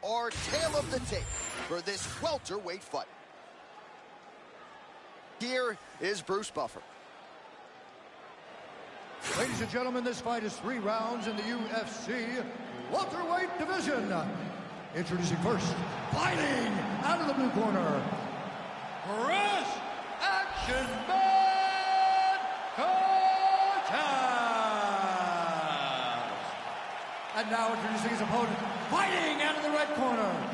our tale of the tape for this welterweight fight. Here is Bruce Buffer. Ladies and gentlemen, this fight is 3 rounds in the UFC welterweight division. Introducing first, fighting out of the blue corner, Chris Action Man Cortez. And now introducing his opponent, fighting out of the red corner,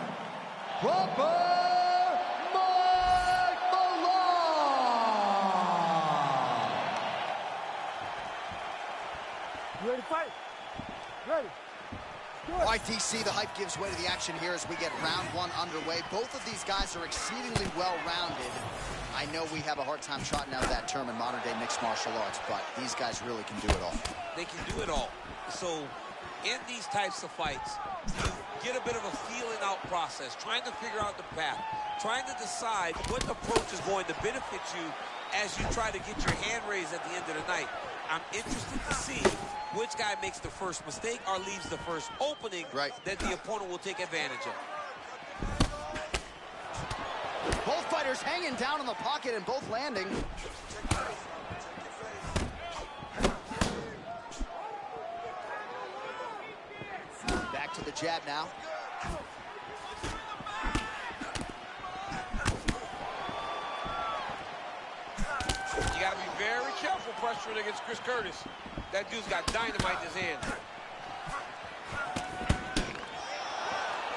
You ready to fight? Ready. All right, DC, the hype gives way to the action here as we get round 1 underway. Both of these guys are exceedingly well-rounded. I know we have a hard time trotting out that term in modern-day mixed martial arts, but these guys really can do it all. They can do it all. So in these types of fights, you get a bit of a feeling-out process, trying to figure out the path, trying to decide what approach is going to benefit you as you try to get your hand raised at the end of the night. I'm interested to see which guy makes the first mistake or leaves the first opening that the opponent will take advantage of. Both fighters hanging down in the pocket and both landing. Back to the jab now. You got to be very careful pressuring against Chris Curtis. That dude's got dynamite in his hand.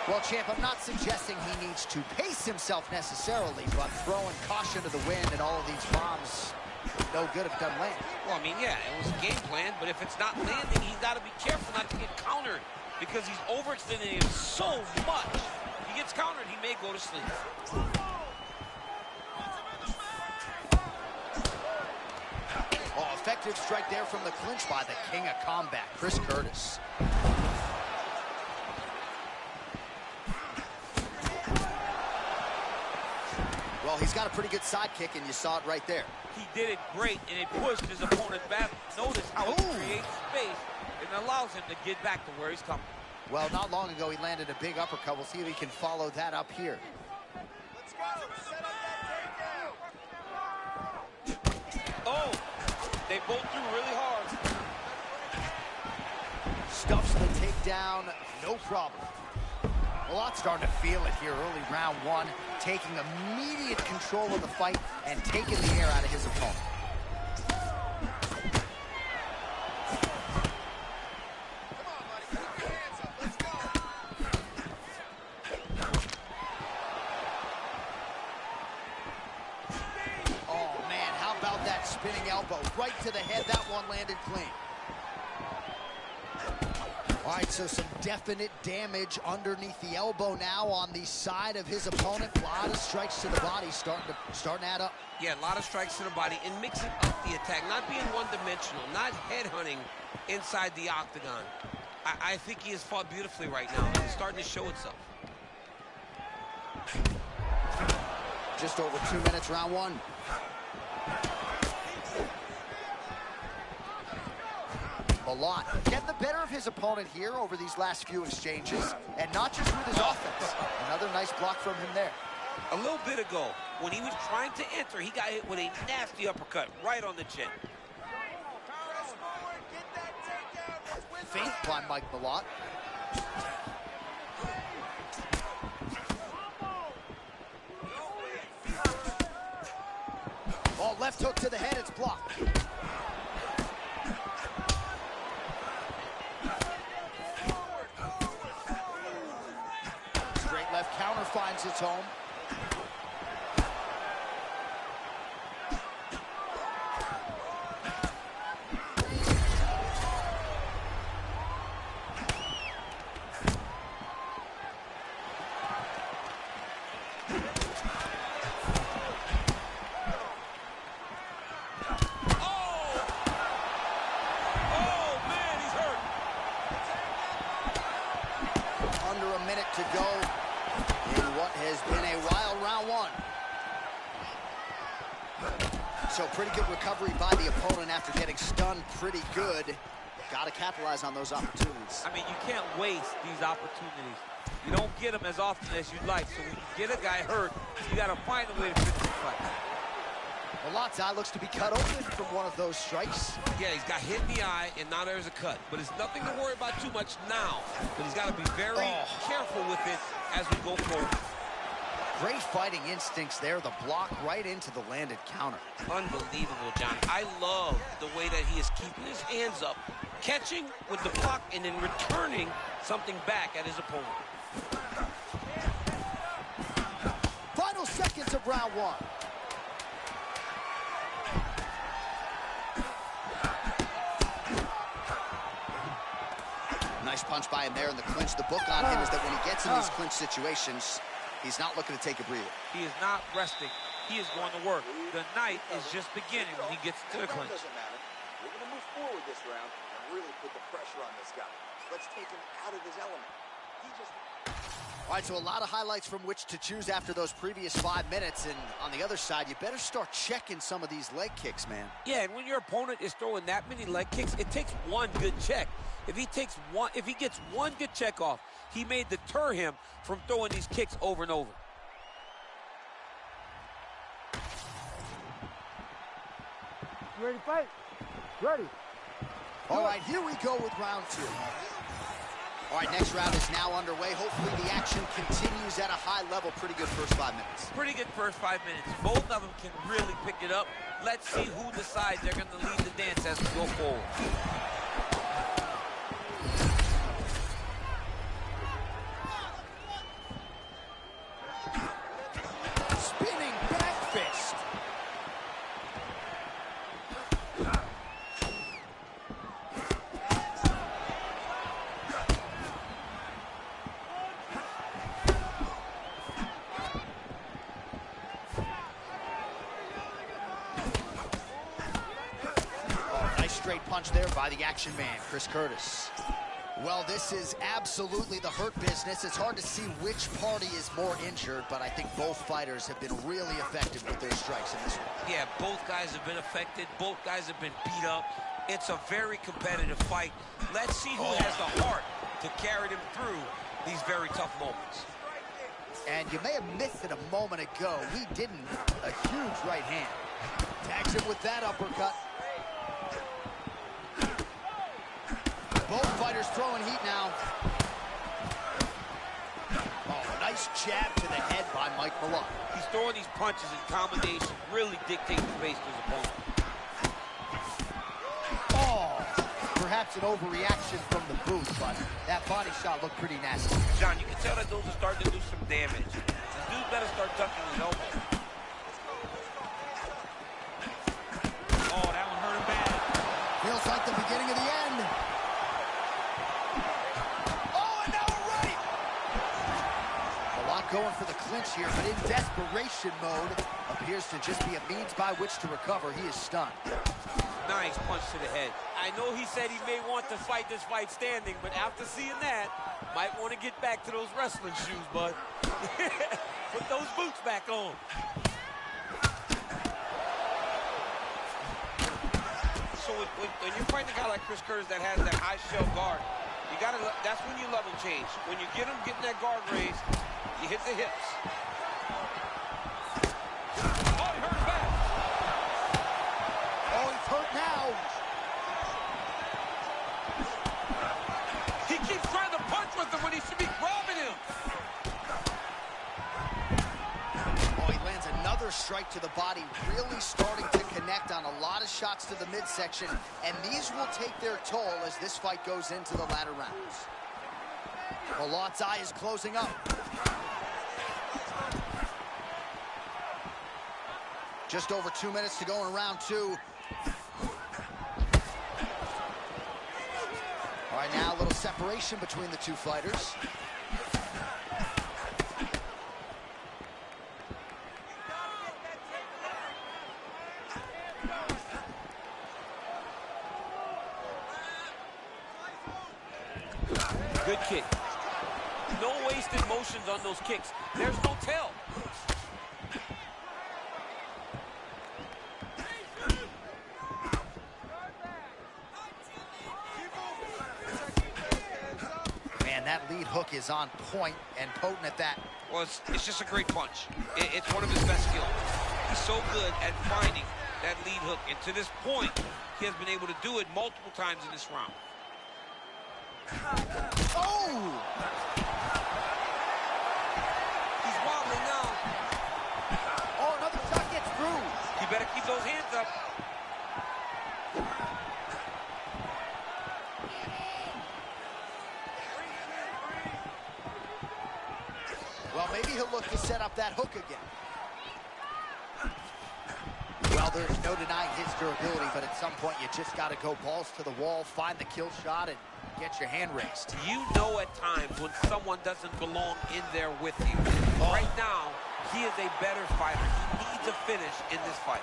Well, champ, I'm not suggesting he needs to pace himself necessarily, but throwing caution to the wind and all of these bombs, no good if it doesn't land. Well, I mean, yeah, it was a game plan, but if it's not landing, he's got to be careful not to get countered because he's overextending him so much. If he gets countered, he may go to sleep. Oh, effective strike there from the clinch by the king of combat, Chris Curtis. Well, he's got a pretty good sidekick, and you saw it right there. He did it great, and it pushed his opponent back. Notice how it creates space and allows him to get back to where he's coming. Well, not long ago, he landed a big uppercut. We'll see if he can follow that up here. Let's go. Set up that takedown. Oh, they both threw really hard. Stuffs the takedown, no problem. Well, I'm starting to feel it here early round 1, taking immediate control of the fight and taking the air out of his opponent. Come on, buddy. Keep your hands up. Let's go. Oh, man, how about that spinning elbow? Right to the head. That one landed clean. All right, so some definite damage underneath the elbow now on the side of his opponent. A lot of strikes to the body starting to add up. Yeah, a lot of strikes to the body and mixing up the attack, not being one-dimensional, not headhunting inside the octagon. I think he has fought beautifully right now. It's starting to show itself. Just over 2 minutes, round 1. A lot. Getting the better of his opponent here over these last few exchanges, and not just with his offense. Another nice block from him there. A little bit ago, when he was trying to enter, he got hit with a nasty uppercut right on the chin. Press forward. Get that takedown. Feint by Mike Malott. Oh, left hook to the head. It's blocked. Left counter finds its home. Man, he's hurt. Under a minute to go in what has been a wild round 1. So pretty good recovery by the opponent after getting stunned pretty good. Got to capitalize on those opportunities. I mean, you can't waste these opportunities. You don't get them as often as you'd like. So when you get a guy hurt, you got to find a way to finish the fight. Malot's eye looks to be cut open from one of those strikes. Yeah, he's got hit in the eye, and now there's a cut. But it's nothing to worry about too much now. But he's got to be very careful with it as we go forward. Great fighting instincts there. The block right into the landed counter. Unbelievable, John. I love the way that he is keeping his hands up, catching with the block, and then returning something back at his opponent. Final seconds of round one. Nice punch by him there in the clinch. The book on him is that when he gets in these clinch situations, he's not looking to take a breather. He is not resting. He is going to work. The night is just beginning when he gets to the clinch. Doesn't matter. We're going to move forward this round and really put the pressure on this guy. Let's take him out of his element. He just... All right, so a lot of highlights from which to choose after those previous 5 minutes. And on the other side, you better start checking some of these leg kicks, man. Yeah, and when your opponent is throwing that many leg kicks, it takes one good check. If he gets one good check off, he may deter him from throwing these kicks over and over. You ready to fight? Ready. All right, here we go with round two. All right, next round is now underway. Hopefully the action continues at a high level. Pretty good first 5 minutes. Pretty good first 5 minutes. Both of them can really pick it up. Let's see who decides they're going to lead the dance as we go forward. Spinning back fist. Straight punch there by the action man, Chris Curtis. Well, this is absolutely the hurt business. It's hard to see which party is more injured, but I think both fighters have been really effective with their strikes in this one. Yeah, both guys have been affected. Both guys have been beat up. It's a very competitive fight. Let's see who has the heart to carry them through these very tough moments. And you may have missed it a moment ago. He didn't. A huge right hand. Tags him with that uppercut. Both fighters throwing heat now. Oh, nice jab to the head by Mike Malott. He's throwing these punches in combination, really dictating the pace to his opponent. Oh, perhaps an overreaction from the booth, but that body shot looked pretty nasty. John, you can tell that those are starting to do some damage. This dude better start tucking his elbow. Oh, that one hurt him bad. Feels like the beginning of the end. Going for the clinch here, but in desperation mode, appears to just be a means by which to recover. He is stunned. Nice punch to the head. I know he said he may want to fight this fight standing, but after seeing that, might want to get back to those wrestling shoes, bud. Put those boots back on. So when you're fighting a guy like Chris Curtis that has that high shell guard, you gotta. That's when you level change. When you get him getting that guard raised, you hit the hips. Oh, he hurt back. Oh, he's hurt now. He keeps trying to punch with him when he should be grabbing him. Oh, he lands another strike to the body, really starting to connect on a lot of shots to the midsection, and these will take their toll as this fight goes into the latter rounds. Malott's eye is closing up. Just over 2 minutes to go in round two. All right, now a little separation between the two fighters. Good kick. No wasted motions on those kicks. There's no tell. lead hook is on point and potent at that. Well, it's just a great punch. It's one of his best skills. He's so good at finding that lead hook. And to this point, he has been able to do it multiple times in this round. Oh! He's wobbling now. Oh, another shot gets through. You better keep those hands up. Well, maybe he'll look to set up that hook again. Well, there's no denying his durability, but at some point you just got to go balls to the wall, find the kill shot, and get your hand raised. You know at times when someone doesn't belong in there with you. Right now, he is a better fighter. He needs a finish in this fight.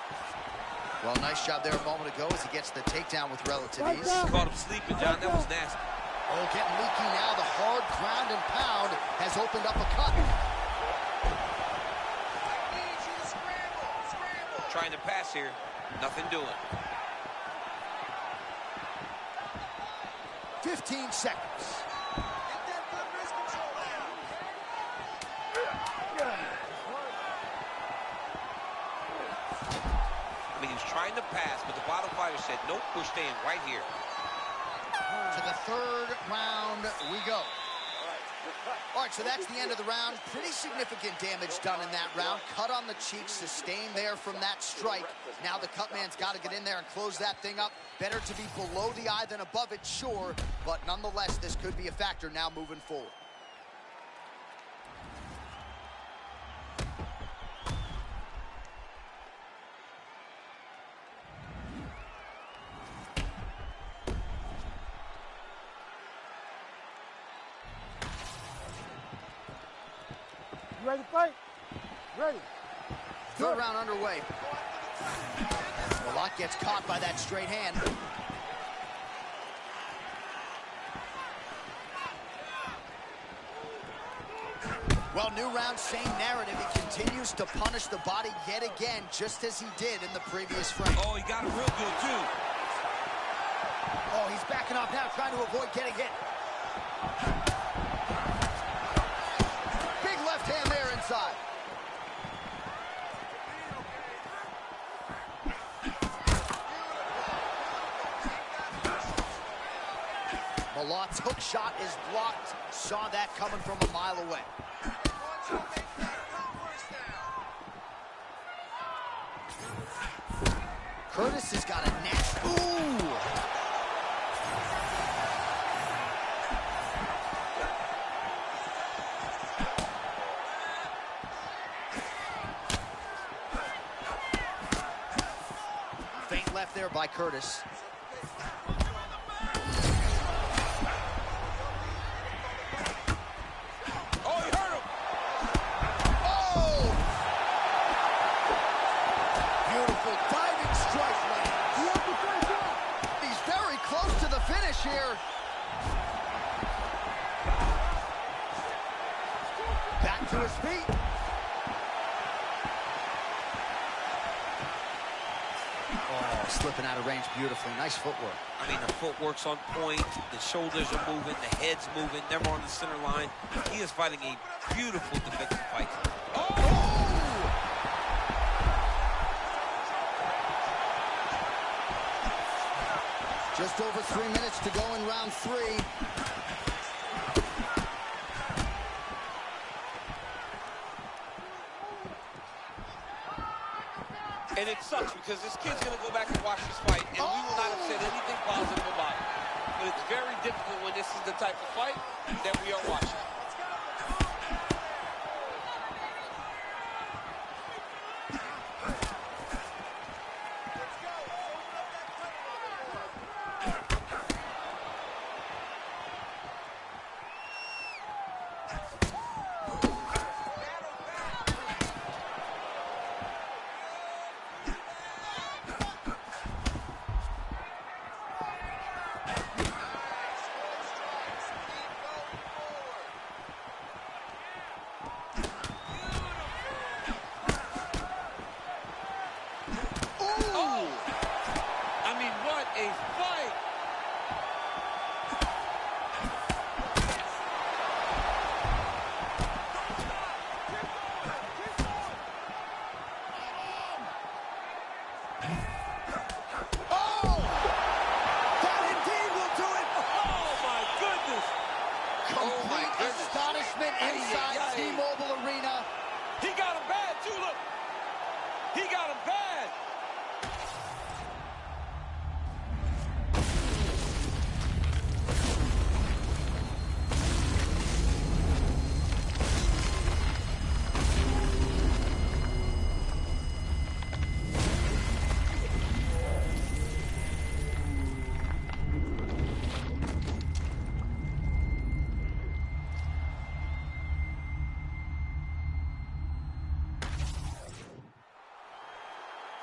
Well, nice job there a moment ago as he gets the takedown with relative ease. Caught him sleeping, John. That was nasty. Oh, getting leaky now. The hard ground and pound has opened up a cut. Trying to pass here. Nothing doing. 15 seconds. I mean, he was trying to pass, but the bottom fighter said, nope, we're staying right here. To the third round we go. All right, so that's the end of the round. Pretty significant damage done in that round. Cut on the cheek, sustained there from that strike. Now the cut man's got to get in there and close that thing up. Better to be below the eye than above it, sure. But nonetheless, this could be a factor now moving forward. You ready to fight? Ready. Third round underway. Malott gets caught by that straight hand. Well, new round, same narrative. He continues to punish the body yet again, just as he did in the previous frame. Oh, he got it real good, too. Oh, he's backing off now, trying to avoid getting hit. Big left hand there inside. Malott's hook shot is blocked. Saw that coming from a mile away. Curtis has got a nasty... Ooh! Feint left there by Curtis. Here. Back to his feet. Oh, slipping out of range beautifully. Nice footwork. I mean, the footwork's on point. The shoulders are moving. The head's moving. Never on the center line. He is fighting a beautiful defensive fight. Oh! Just over 3 minutes to go in round 3. And it sucks because this kid's going to go back and watch this fight, and we will not have said anything positive about it. But it's very difficult when this is the type of fight that we are watching.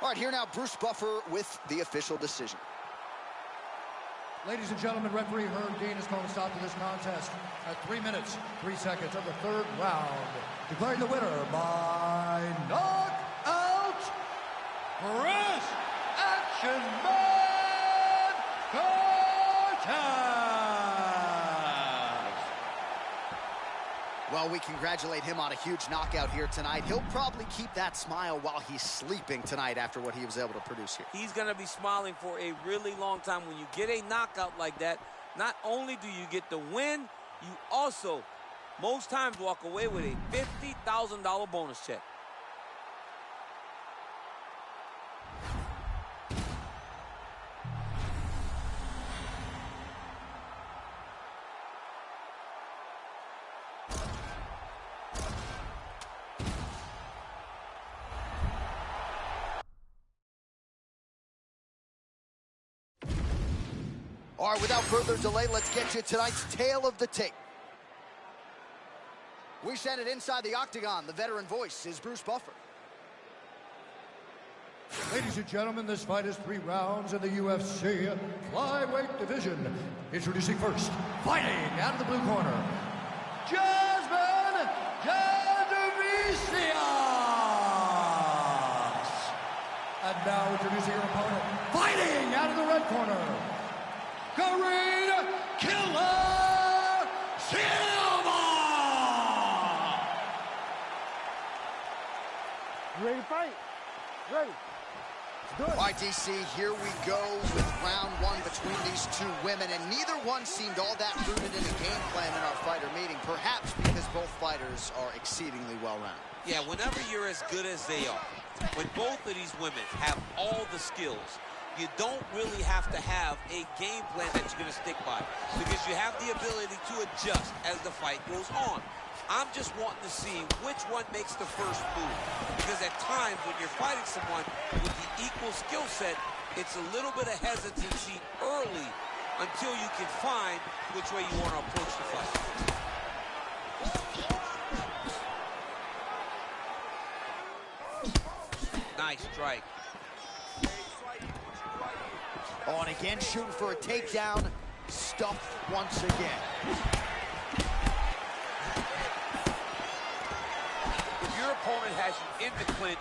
All right, here now, Bruce Buffer with the official decision. Ladies and gentlemen, referee Herb Dean is calling a stop to this contest at 3 minutes, 3 seconds of the third round. Declaring the winner by knockout, Chris Action Man Cortez. Well, we congratulate him on a huge knockout here tonight. He'll probably keep that smile while he's sleeping tonight after what he was able to produce here. He's going to be smiling for a really long time. When you get a knockout like that, not only do you get the win, you also, most times, walk away with a $50,000 bonus check. All right, without further delay, let's get you tonight's tale of the tape. We send it inside the octagon. The veteran voice is Bruce Buffer. Ladies and gentlemen, this fight is 3 rounds in the UFC flyweight division. Introducing first, fighting out of the blue corner, Jasmine Jasudavicius. And now introducing her opponent, fighting out of the red corner, Karine Killer Silva! You ready to fight? Ready. Let's do it. All right, DC, here we go with round 1 between these 2 women, and neither one seemed all that rooted in a game plan in our fighter meeting, perhaps because both fighters are exceedingly well-rounded. Yeah, whenever you're as good as they are, when both of these women have all the skills, you don't really have to have a game plan that you're going to stick by, because you have the ability to adjust as the fight goes on. I'm just wanting to see which one makes the first move, because at times when you're fighting someone with the equal skill set, it's a little bit of hesitancy early until you can find which way you want to approach the fight. Nice strike. Oh, and again, shooting for a takedown, stuffed once again. If your opponent has you in the clinch,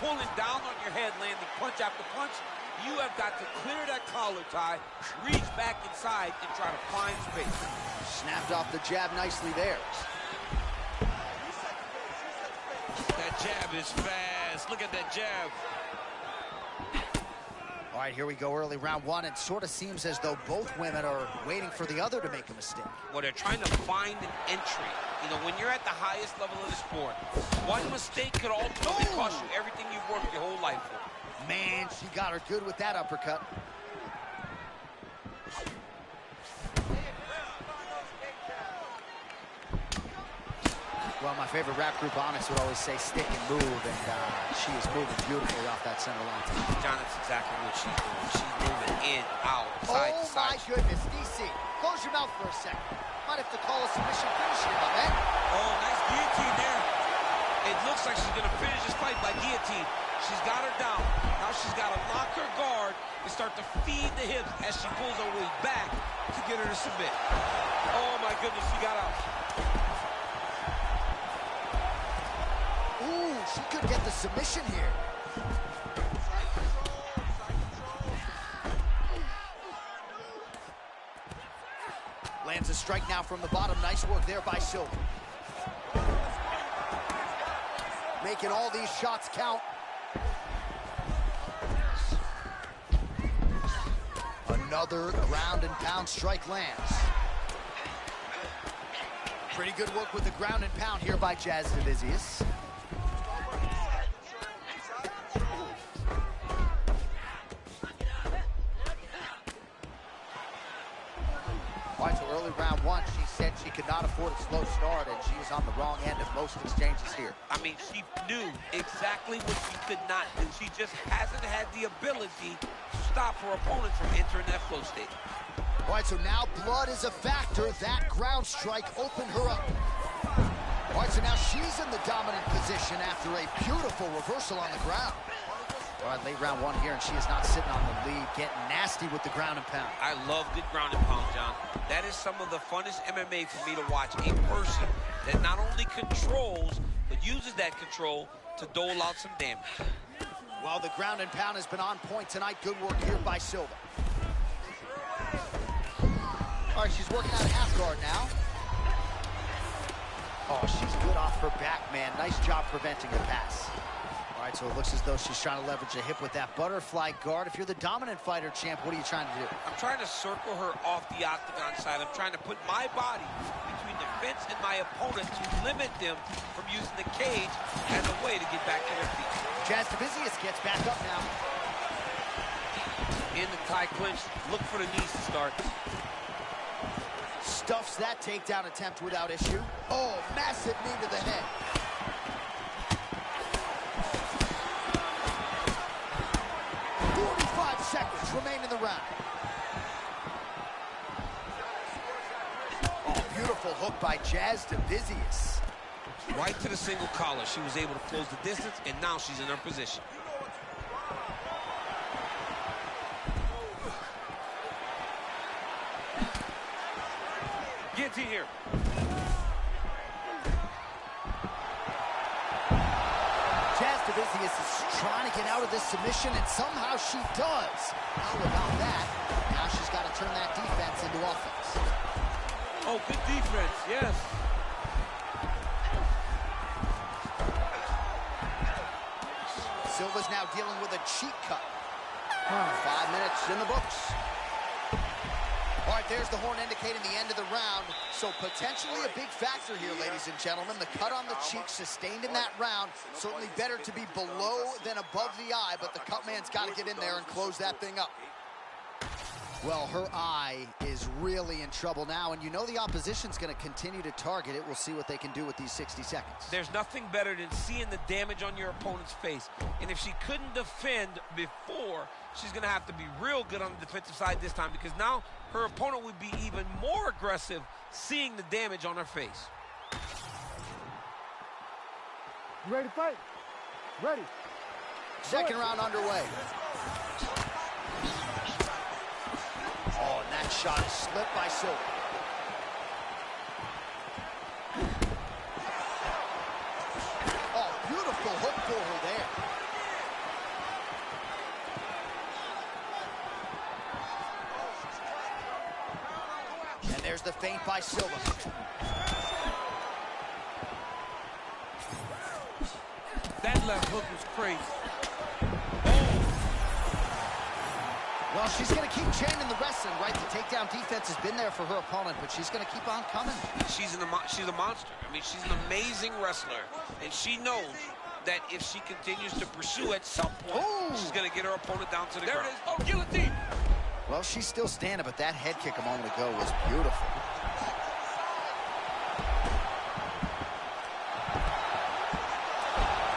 pulling down on your head, landing punch after punch, you have got to clear that collar tie, reach back inside, and try to find space. Snapped off the jab nicely there. That jab is fast. Look at that jab. All right, here we go, early round 1. It sort of seems as though both women are waiting for the other to make a mistake. Well, they're trying to find an entry. You know, when you're at the highest level of the sport, one mistake could ultimately cost you everything you've worked your whole life for. Man, she got her good with that uppercut. Well, my favorite rap group, Onyx, would always say stick and move, and she is moving beautifully off that center line. John, that's exactly what she's doing. She's moving in, out, side to side. Oh, my goodness, DC, close your mouth for a second. Might have to call a submission finish here, my man. Oh, nice guillotine there. It looks like she's going to finish this fight by guillotine. She's got her down. Now she's got to lock her guard and start to feed the hips as she pulls her way back to get her to submit. Oh, my goodness, she got out. Ooh, she could get the submission here. Lands a strike now from the bottom. Nice work there by Silva. Making all these shots count. Another ground and pound strike lands. Pretty good work with the ground and pound here by Jasudavicius. All right, so early round 1, she said she could not afford a slow start, and she is on the wrong end of most exchanges here. I mean, she knew exactly what she could not do. She just hasn't had the ability to stop her opponent from entering that flow state. All right, so now blood is a factor. That ground strike opened her up. All right, so now she's in the dominant position after a beautiful reversal on the ground. All right, late round 1 here, and she is not sitting on the lead, getting nasty with the ground and pound. I love good ground and pound, John. That is some of the funnest MMA for me to watch. A person that not only controls, but uses that control to dole out some damage. Well, the ground and pound has been on point tonight. Good work here by Silva. All right, she's working out a half guard now. Oh, she's good off her back, man. Nice job preventing the pass. All right, so it looks as though she's trying to leverage a hip with that butterfly guard. If you're the dominant fighter, champ, what are you trying to do? I'm trying to circle her off the octagon side. I'm trying to put my body between the fence and my opponent to limit them from using the cage as a way to get back to their feet. Jazz Davicius gets back up now. In the tie clinch, look for the knees to start. Stuffs that takedown attempt without issue. Oh, massive knee to the head. Seconds remain in the round. Oh, beautiful hook by Jazz Davicius. Right to the single collar. She was able to close the distance, and now she's in her position. Guillotine here. Davicius is trying to get out of this submission, and somehow she does. How about that? Now she's got to turn that defense into offense. Oh, good defense, yes. Silva's now dealing with a cheek cut. 5 minutes in the books. All right, there's the horn indicating the end of the round. So potentially a big factor here, ladies and gentlemen. The cut on the cheek sustained in that round. Certainly better to be below than above the eye, but the cut man's got to get in there and close that thing up. Well, her eye is really in trouble now, and you know the opposition's going to continue to target it. We'll see what they can do with these 60 seconds. There's nothing better than seeing the damage on your opponent's face. And if she couldn't defend before, she's going to have to be real good on the defensive side this time, because now her opponent would be even more aggressive seeing the damage on her face. You ready to fight? Ready. Second round underway. Oh, and that shot is slipped by Silva. Oh, beautiful hook for her there. And there's the feint by Silva. That left hook was crazy. Well, she's going to keep chaining the wrestling, right? The takedown defense has been there for her opponent, but she's going to keep on coming. She's a monster. I mean, she's an amazing wrestler, and she knows that if she continues to pursue at some point, she's going to get her opponent down to the ground. There it is. Oh, guillotine. Well, she's still standing, but that head kick a moment ago was beautiful.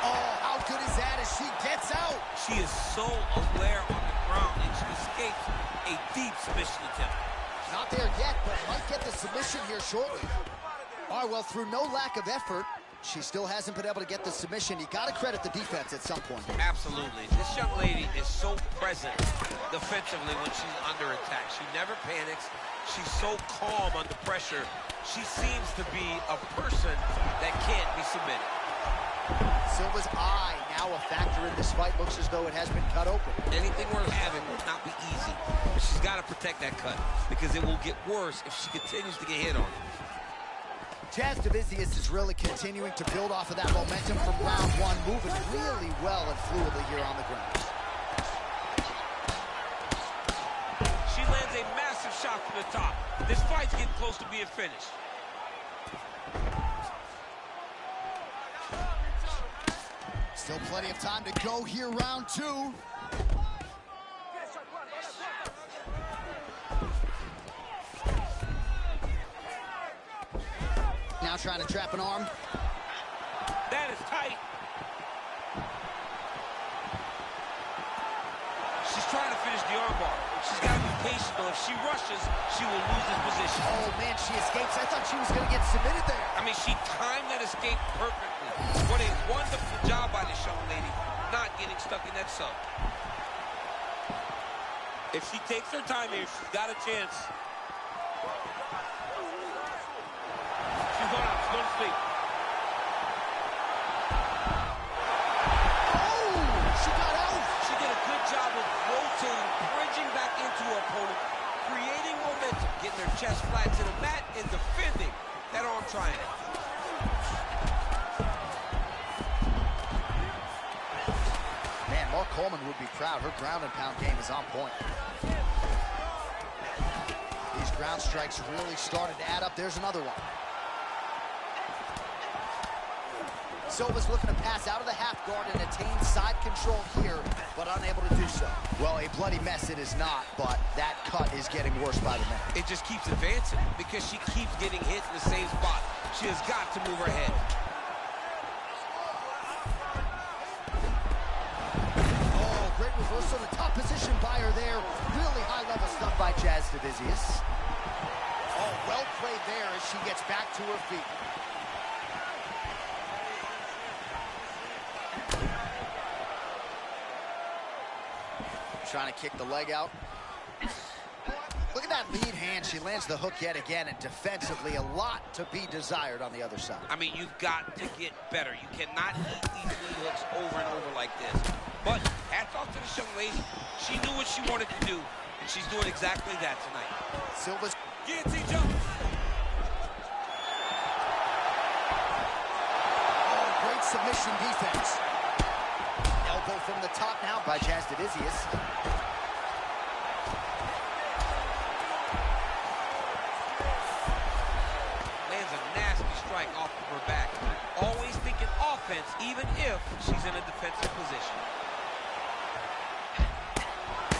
Oh, how good is that as she gets out? She is so aware on the ground, and she escapes a deep submission attempt. Not there yet, but might get the submission here shortly. All right, well, through no lack of effort, she still hasn't been able to get the submission. You got to credit the defense at some point. Absolutely. This young lady is so present defensively when she's under attack. She never panics. She's so calm under pressure. She seems to be a person that can't be submitted. Silva's eye now a factor in this fight. Looks as though it has been cut open. Anything worth having will not be easy, but she's got to protect that cut because it will get worse if she continues to get hit on. Jazz Davicius is really continuing to build off of that momentum from round one, moving really well and fluidly here on the ground. She lands a massive shot from the top. This fight's getting close to being finished. Still plenty of time to go here, round two. Now trying to trap an arm. That is tight. She's trying to finish the armbar. She's got to be anticipation, though. If she rushes, she will lose this position. Oh, man, she escapes. I thought she was going to get submitted there. I mean, she timed that escape perfectly. What a wonderful job by this young lady, not getting stuck in that sub. If she takes her time here, she's got a chance. She's going out. She's going to sleep. She got out. She did a good job of rotating, bridging back into her opponent, creating momentum, getting her chest flat to the mat, and defending that arm triangle. Man, Mark Coleman would be proud. Her ground and pound game is on point. These ground strikes really started to add up. There's another one. Silva's looking to pass out of the half guard and attain side control here, but unable to do so. Well, a bloody mess it is not, but that cut is getting worse by the minute. It just keeps advancing because she keeps getting hit in the same spot. She has got to move her head. Oh, great reversal to top position by her there. Really high-level stuff by Jazz Divizius. Oh, well played there as she gets back to her feet. Trying to kick the leg out. Look at that lead hand. She lands the hook yet again, and defensively, a lot to be desired on the other side. I mean, you've got to get better. You cannot eat these lead hooks over and over like this. But hats off to this young lady. She knew what she wanted to do, and she's doing exactly that tonight. Silva's guillotine jump. Oh, great submission defense. Elbow from the top now by Jazz Divizius. Lands a nasty strike off of her back. Always thinking offense, even if she's in a defensive position.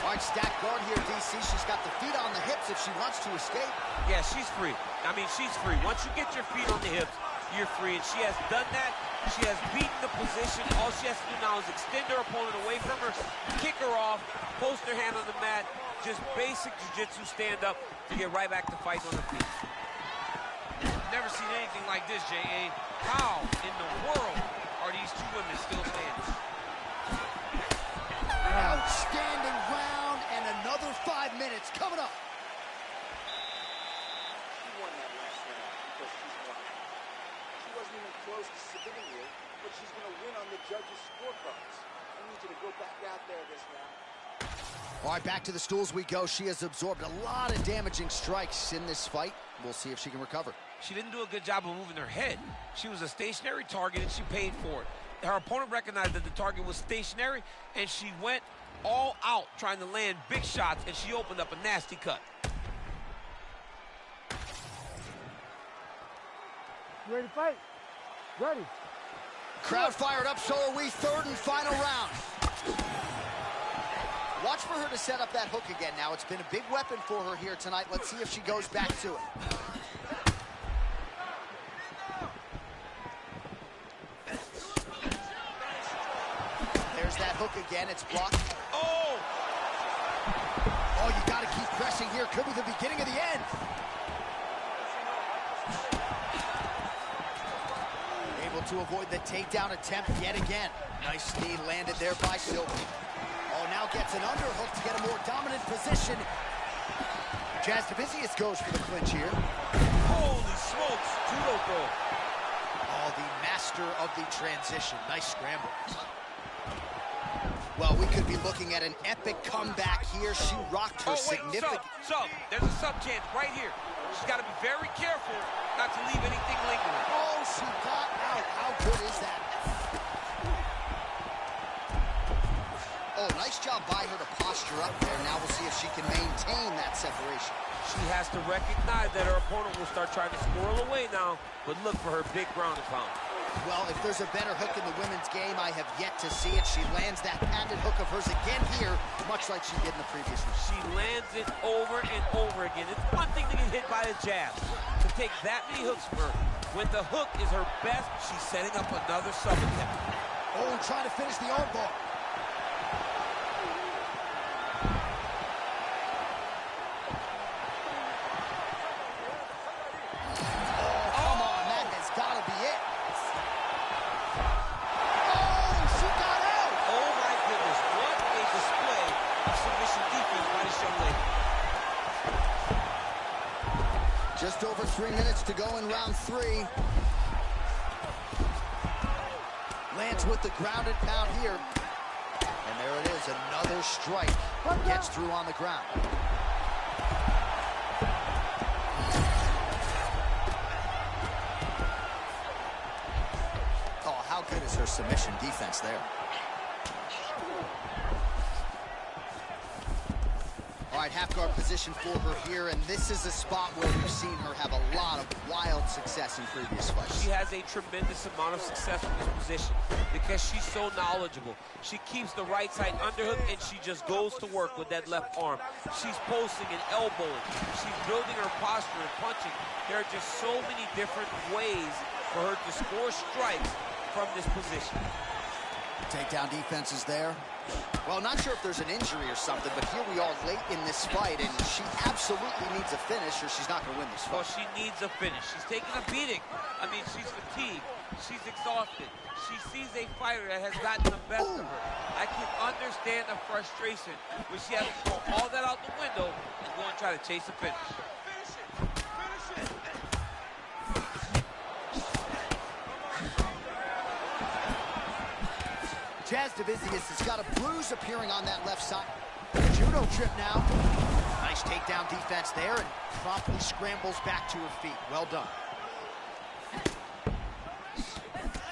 All right, stacked guard here, DC. She's got the feet on the hips if she wants to escape. Yeah, she's free. I mean, she's free. Once you get your feet on the hips, you're free, and she has done that. She has beaten the position. All she has to do now is extend her opponent away from her, kick her off, post her hand on the mat, just basic jiu-jitsu stand-up to get right back to fighting on her feet. Never seen anything like this, J.A. How in the world are these two women still standing? Outstanding round, and another 5 minutes coming up. She won that last round because she's won. She wasn't even close to submitting you, but she's going to win on the judges' scorecards. I need you to go back out there this round. All right, back to the stools we go. She has absorbed a lot of damaging strikes in this fight. We'll see if she can recover. She didn't do a good job of moving her head. She was a stationary target, and she paid for it. Her opponent recognized that the target was stationary, and she went all out trying to land big shots, and she opened up a nasty cut. You ready to fight? Ready. Crowd fired up, so are we. Third and final round. Watch for her to set up that hook again now. It's been a big weapon for her here tonight. Let's see if she goes back to it. There's that hook again. It's blocked. Oh! Oh, you got to keep pressing here. Could be the beginning of the end. Able to avoid the takedown attempt yet again. Nice knee landed there by Silva. Oh, now gets an underhook to get a more dominant position. Jazz Divizius goes for the clinch here. Holy smokes! Judo throw. Oh, the master of the transition. Nice scramble. Well, we could be looking at an epic comeback here. She rocked her significant... Sub. There's a sub chance right here. She's got to be very careful not to leave anything lingering. Oh, she got out. How good is that? Oh, nice job by her to posture up there. Now we'll see if she can maintain that separation. She has to recognize that her opponent will start trying to squirrel away now, but look for her big ground and pound. Well, if there's a better hook in the women's game, I have yet to see it. She lands that patented hook of hers again here, much like she did in the previous one. She lands it over and over again. It's one thing to get hit by a jab. To take that many hooks for her, when the hook is her best, she's setting up another sub attempt. Oh, and trying to finish the armbar. Just over 3 minutes to go in round 3. Lands with the grounded pound here. And there it is, another strike. Gets through on the ground. Oh, how good is her submission defense there? All right, half guard position for her here, and this is a spot where we've seen her have a lot of wild success in previous fights. She has a tremendous amount of success in this position because she's so knowledgeable. She keeps the right side underhook, and she just goes to work with that left arm. She's posting and elbowing. She's building her posture and punching. There are just so many different ways for her to score strikes from this position. Takedown defense is there. Well, not sure if there's an injury or something, but here we are late in this fight, and she absolutely needs a finish or she's not going to win this fight. Well, she needs a finish. She's taking a beating. I mean, she's fatigued. She's exhausted. She sees a fighter that has gotten the best of her. I can understand the frustration when she has to throw all that out the window and go and try to chase a finish. Jazz Davicius has got a bruise appearing on that left side. Judo trip now. Nice takedown defense there, and promptly scrambles back to her feet. Well done.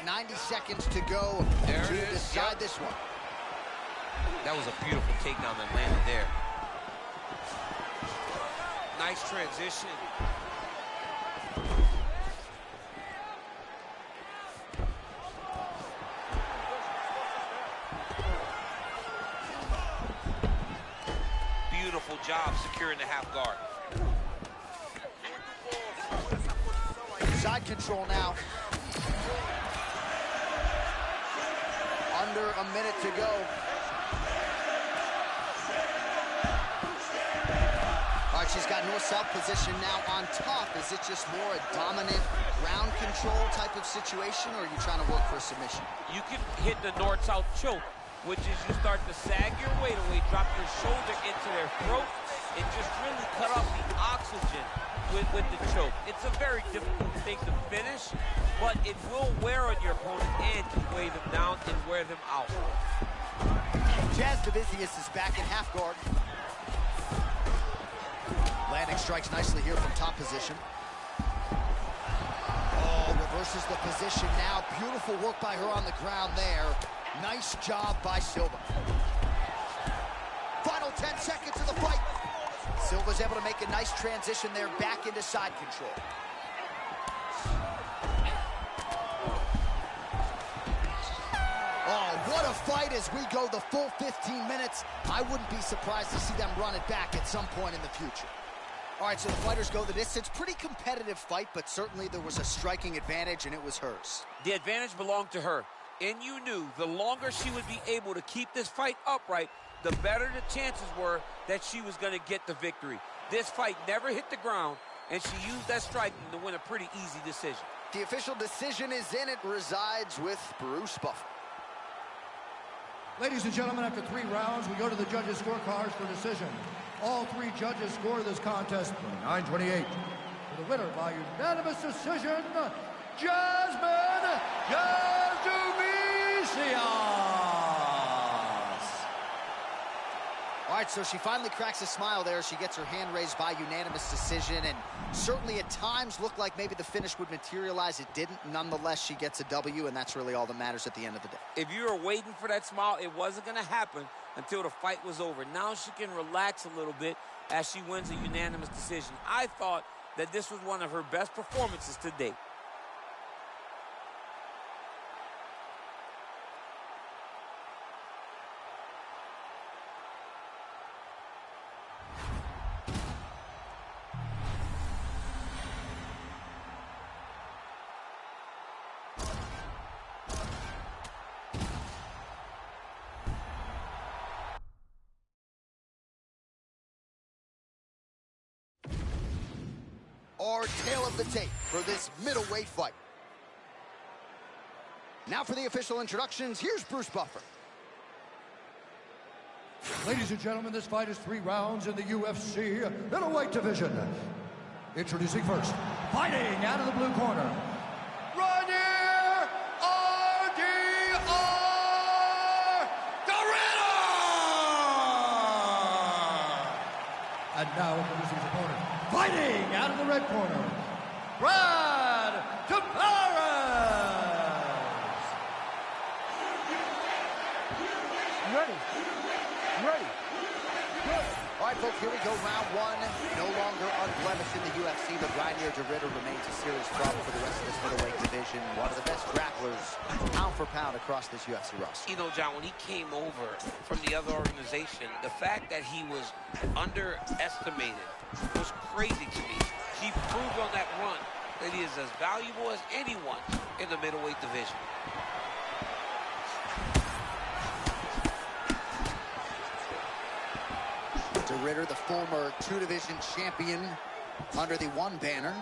90 seconds to go to decide this one. That was a beautiful takedown that landed there. Nice transition. Beautiful job securing the half guard. Side control now. Under a minute to go. All right, she's got north-south position now on top. Is it just more a dominant ground control type of situation, or are you trying to work for a submission? You can hit the north-south choke, which is you start to sag your weight away, drop your shoulder into their throat, and just really cut off the oxygen with the choke. It's a very difficult thing to finish, but it will wear on your opponent and can weigh them down and wear them out. Jazz Davicius is back in half guard. Landing strikes nicely here from top position. Oh, reverses the position now. Beautiful work by her on the ground there. Nice job by Silva. Final 10 seconds of the fight. Silva's able to make a nice transition there back into side control. Oh, what a fight as we go the full 15 minutes. I wouldn't be surprised to see them run it back at some point in the future. All right, so the fighters go the distance. Pretty competitive fight, but certainly there was a striking advantage, and it was hers. The advantage belonged to her. And you knew the longer she would be able to keep this fight upright, the better the chances were that she was going to get the victory. This fight never hit the ground, and she used that striking to win a pretty easy decision. The official decision is in. It resides with Bruce Buffer. Ladies and gentlemen, after 3 rounds, we go to the judges' scorecards for decision. All 3 judges score this contest 29-28. For the winner by unanimous decision, Jasmine Jasudavicius. All right, so she finally cracks a smile there. She gets her hand raised by unanimous decision, and certainly at times looked like maybe the finish would materialize. It didn't. Nonetheless, she gets a W, and that's really all that matters at the end of the day. If you were waiting for that smile, it wasn't going to happen until the fight was over. Now she can relax a little bit as she wins a unanimous decision. I thought that this was one of her best performances to date. Our tail of the tape for this middleweight fight. Now for the official introductions, here's Bruce Buffer. Ladies and gentlemen, this fight is 3 rounds in the UFC middleweight division. Introducing first, fighting out of the blue corner, Rainier R.D.R. Dorito! And now introducing his opponent, fighting out of the red corner, Brad Tavares! Ready. Ready. Good. All right, folks, here we go, round one. No longer unblemished in the UFC, but Rainier Dorito remains a serious problem for the rest of this middleweight division. One of the best grapplers, pound for pound, across this UFC roster. You know, John, when he came over from the other organization, the fact that he was underestimated was crazy to me. He proved on that run that he is as valuable as anyone in the middleweight division. Ritter, the former two-division champion under the one banner.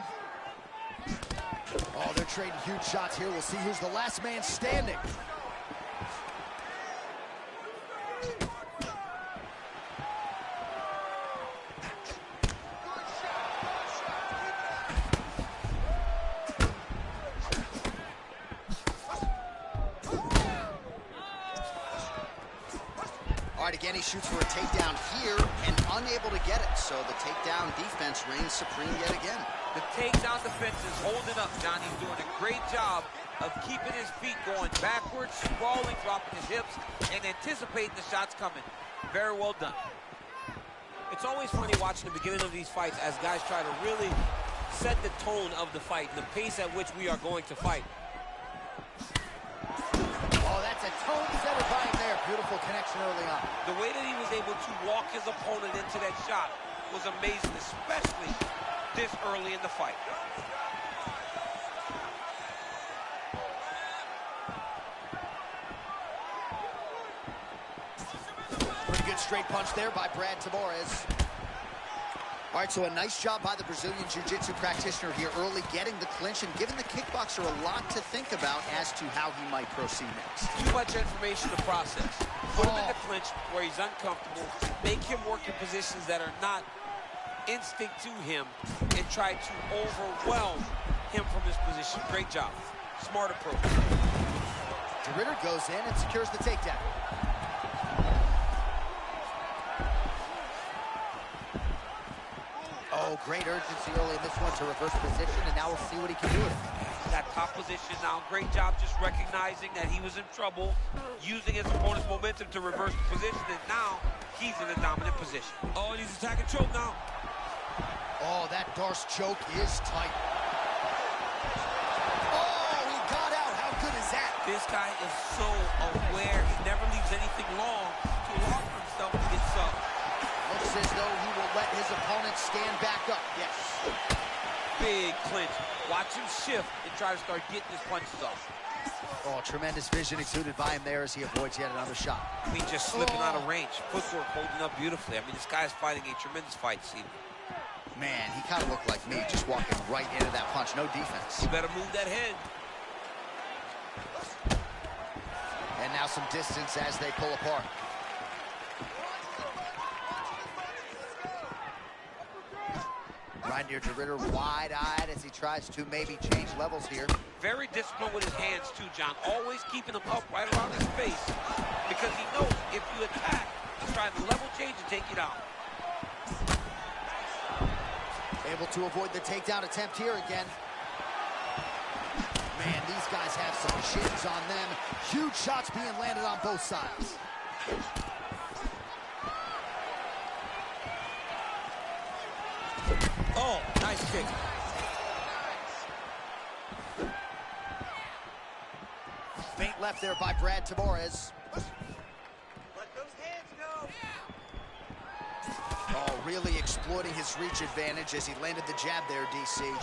Oh, they're trading huge shots here. We'll see who's the last man standing. All right, again, he shoots for a takedown here and unable to get it. So the takedown defense reigns supreme yet again. The takedown defense is holding up, John. He's doing a great job of keeping his feet going backwards, sprawling, dropping his hips, and anticipating the shots coming. Very well done. It's always funny watching the beginning of these fights as guys try to really set the tone of the fight, the pace at which we are going to fight. Oh, that's a tone setter by him there. Beautiful connection early on. The way that he was able to walk his opponent into that shot was amazing, especially this early in the fight. Pretty good straight punch there by Brad Tavares. All right, so a nice job by the Brazilian Jiu-Jitsu practitioner here early, getting the clinch and giving the kickboxer a lot to think about as to how he might proceed next. Too much information to process. Put him in the clinch where he's uncomfortable, make him work in positions that are not instinct to him, and try to overwhelm him from his position. Great job. Smart approach. Ritter goes in and secures the takedown. Oh, great urgency early in this one to reverse position, and now we'll see what he can do with it. That top position now, great job just recognizing that he was in trouble, using his opponent's momentum to reverse the position, and now he's in a dominant position. Oh, and he's attacking choke now. Oh, that Darce choke is tight. Oh, he got out. How good is that? This guy is so aware. He never leaves anything long to allow for himself to get subbed. Looks as though he will let his opponent stand back up. Yes. Big clinch. Watch him shift and try to start getting his punches off. Oh, tremendous vision exuded by him there as he avoids yet another shot. I mean, just slipping out of range. Footwork holding up beautifully. I mean, this guy's fighting a tremendous fight, Steve. Man, he kind of looked like me, just walking right into that punch. No defense. You better move that head. And now some distance as they pull apart. Rainier Dorito wide-eyed as he tries to maybe change levels here. Very disciplined with his hands, too, John. Always keeping them up right around his face because he knows if you attack, he's trying to level change and take you down. Able to avoid the takedown attempt here again. Man, these guys have some shins on them. Huge shots being landed on both sides. Oh, nice kick. Feint left there by Brad Tavares. Let those hands go. Oh, really exploiting his reach advantage as he landed the jab there, DC.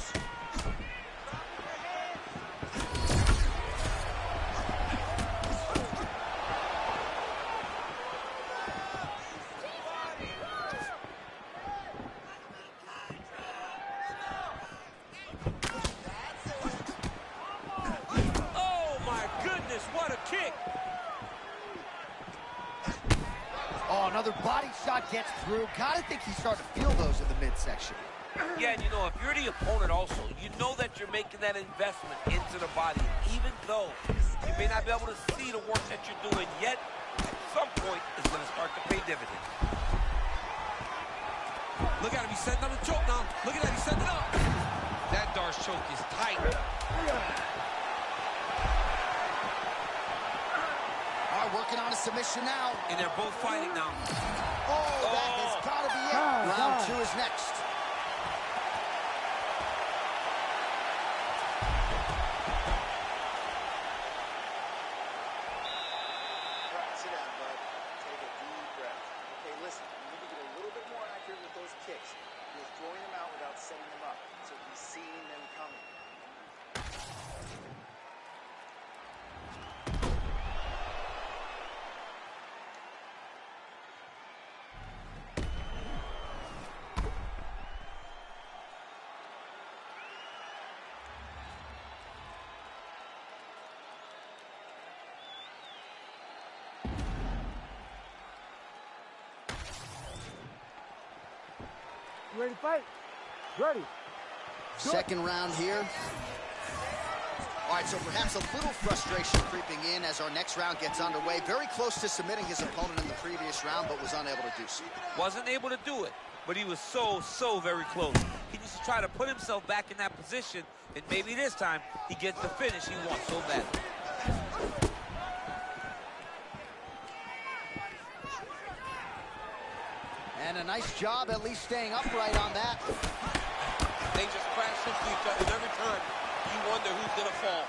Oh, another body shot gets through. Gotta think he's starting to feel those in the midsection. Yeah, and you know, if you're the opponent also, you know that you're making that investment into the body, even though you may not be able to see the work that you're doing yet, at some point, it's going to start to pay dividends. Look at him, he's setting up the choke now. Look at that, he's setting it up. That Darce choke is tight. All right, working on a submission now. And they're both fighting now. Oh, that has got to be it. Round 2 is next. Sit down, bud. Take a deep breath. Okay, listen, you need to get a little bit more accurate with those kicks. You're throwing them out without setting them up, so he's seeing them coming. You ready to fight? Ready. Second round here. All right, so perhaps a little frustration creeping in as our next round gets underway. Very close to submitting his opponent in the previous round, but was unable to do so. Wasn't able to do it, but he was so very close. He needs to try to put himself back in that position, and maybe this time he gets the finish he wants so badly. And a nice job at least staying upright on that. They just crash into each other, and every time you wonder who's gonna fall.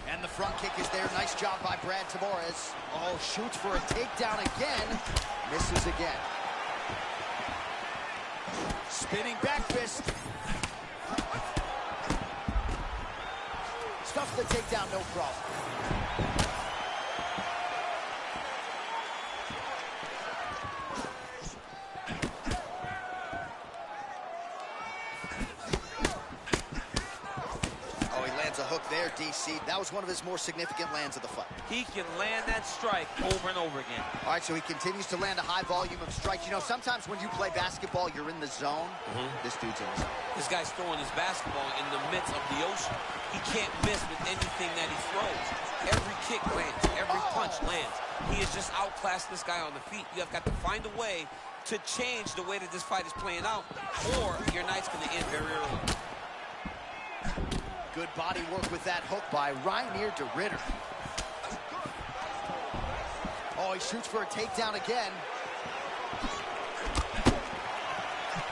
And the front kick is there. Nice job by Brad Tavares. Oh, shoots for a takedown again. Misses again. Spinning back fist. Stuffs the takedown, no problem. A hook there, DC. That was one of his more significant lands of the fight. He can land that strike over and over again. All right, so he continues to land a high volume of strikes. You know, sometimes when you play basketball, you're in the zone. This dude's in the zone. This guy's throwing his basketball in the midst of the ocean. He can't miss with anything that he throws. Every kick lands. Every punch lands. He has just outclassed this guy on the feet. You have got to find a way to change the way that this fight is playing out, or your night's going to end very early. Good body work with that hook by Reinier de Ridder. Oh, he shoots for a takedown again.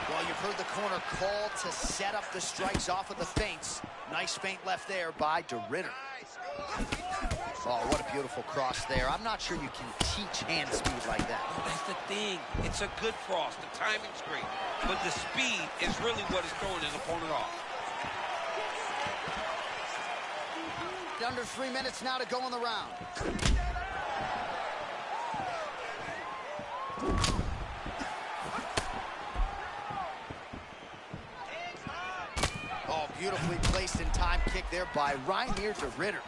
Well, you've heard the corner call to set up the strikes off of the feints. Nice feint left there by de Ridder. Oh, what a beautiful cross there. I'm not sure you can teach hand speed like that. That's the thing. It's a good cross. The timing's great. But the speed is really what is throwing his opponent off. Under 3 minutes now to go in the round. Oh, beautifully placed in time kick there by Reinier de Ridder.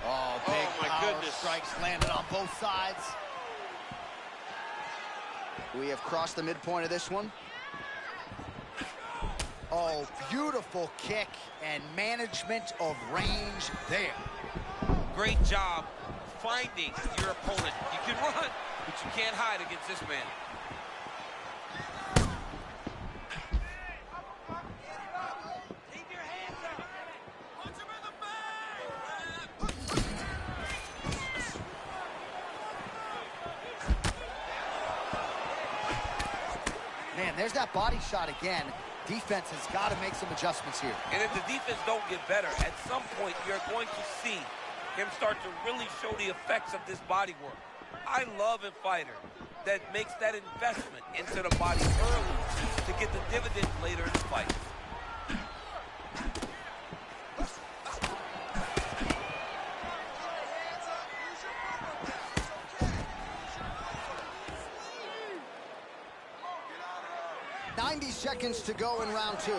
Oh, big power strikes landed on both sides. We have crossed the midpoint of this one. Oh, beautiful kick and management of range there. Great job finding your opponent. You can run, but you can't hide against this man. Keep your hands up. Punch him in the Man, there's that body shot again. Defense has got to make some adjustments here. And if the defense don't get better, at some point you're going to see him start to really show the effects of this body work. I love a fighter that makes that investment into the body early to get the dividend later in the fight. 90 seconds to go in round 2.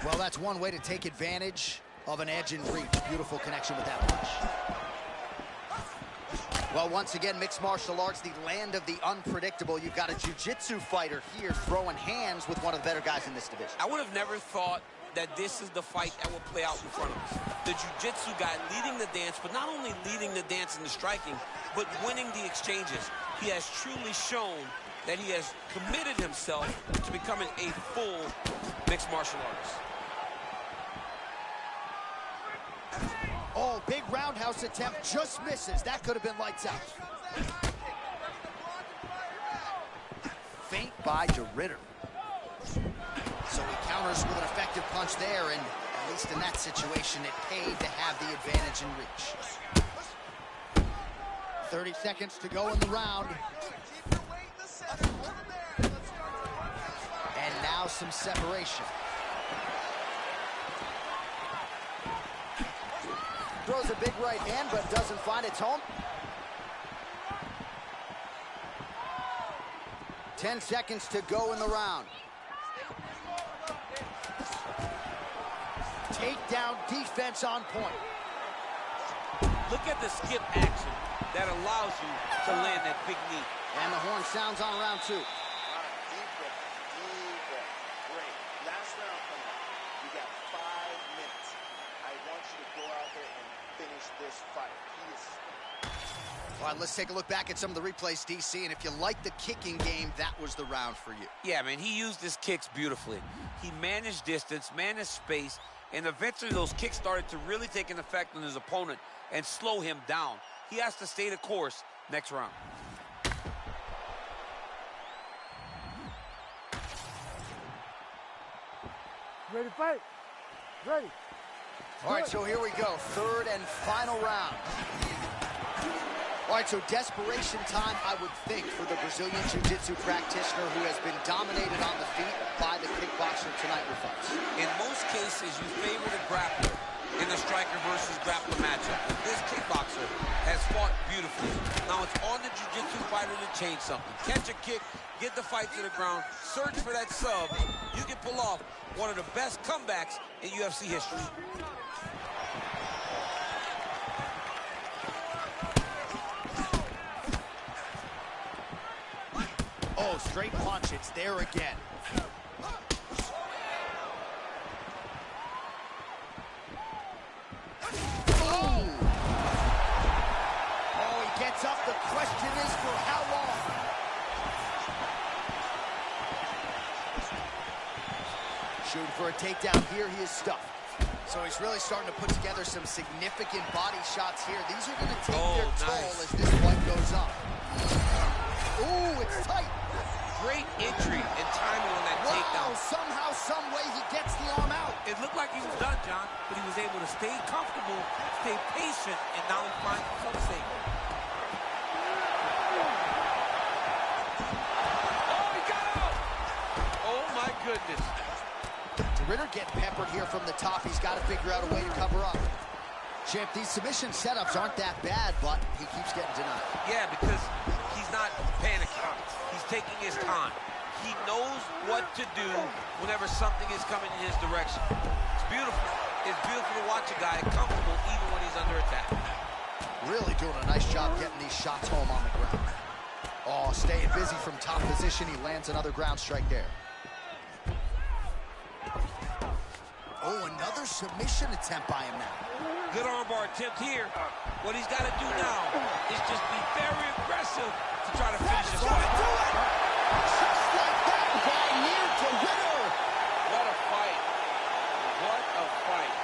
Well, that's one way to take advantage of an edge and reach. Beautiful connection with that punch. Well, once again, mixed martial arts, the land of the unpredictable. You've got a jiu-jitsu fighter here throwing hands with one of the better guys in this division. I would have never thought that this is the fight that will play out in front of us. The jiu-jitsu guy leading the dance, but not only leading the dance in the striking, but winning the exchanges. He has truly shown that he has committed himself to becoming a full mixed martial artist. Oh, big roundhouse attempt, just misses. That could have been lights out. Feint by DeRitter. So he counters with an effective punch there, and at least in that situation, it paid to have the advantage in reach. 30 seconds to go in the round. And now some separation. Throws a big right hand, but doesn't find its home. 10 seconds to go in the round. Takedown defense on point. Look at the skip action that allows you to land that big knee. And the horn sounds on round 2. All right, deep breath, deep breath. Great. Last round coming up. You got 5 minutes. I want you to go out there and finish this fight. All right, let's take a look back at some of the replays, DC, and if you like the kicking game, that was the round for you. Yeah, man, he used his kicks beautifully. He managed distance, managed space, and eventually those kicks started to really take an effect on his opponent and slow him down. He has to stay the course next round. Ready to fight? Ready. All right, so here we go. 3rd and final round. All right, so desperation time, I would think, for the Brazilian Jiu-Jitsu practitioner who has been dominated on the feet by the kickboxer tonight with fights. In most cases, you favor the grappler in the striker versus grappler matchup. This kickboxer has fought beautifully. Now it's on the Jiu-Jitsu fighter to change something. Catch a kick, get the fight to the ground, search for that sub. You can pull off one of the best comebacks in UFC history. Oh, straight punch, it's there again. Oh! Oh, he gets up. The question is for how long? Shooting for a takedown here, he is stuffed. So he's really starting to put together some significant body shots here. These are going to take their toll as this fight goes on. Ooh, it's tight. Great entry and timing on that takedown. Somehow, some way, he gets the arm out. It looked like he was done, John, but he was able to stay comfortable, stay patient, and now he finds himself safe. Oh, he got out! Oh, my goodness. DeRitter getting peppered here from the top. He's got to figure out a way to cover up. Champ, these submission setups aren't that bad, but he keeps getting denied. Yeah, because he's not panicking. He's taking his time. He knows what to do whenever something is coming in his direction. It's beautiful. It's beautiful to watch a guy comfortable even when he's under attack. Really doing a nice job getting these shots home on the ground. Oh, staying busy from top position. He lands another ground strike there. Oh, another submission attempt by him now. Good armbar attempt here. What he's got to do now is just be very aggressive to try to finish this fight. Just like that by near DeRitter. What a fight. What a fight.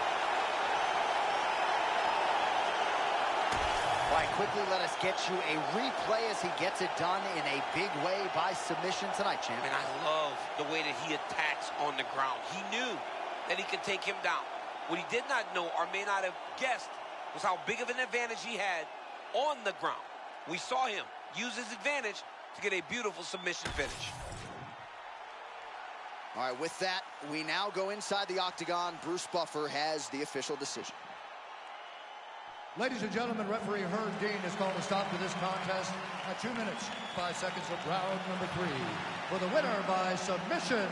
All right, quickly let us get you a replay as he gets it done in a big way by submission tonight, champ. And I love the way that he attacks on the ground. He knew that he could take him down. What he did not know or may not have guessed was how big of an advantage he had on the ground. We saw him use his advantage to get a beautiful submission finish. All right, with that, we now go inside the octagon. Bruce Buffer has the official decision. Ladies and gentlemen, referee Herb Dean has called a stop to this contest at 2 minutes, 5 seconds of round number 3. For the winner by submission,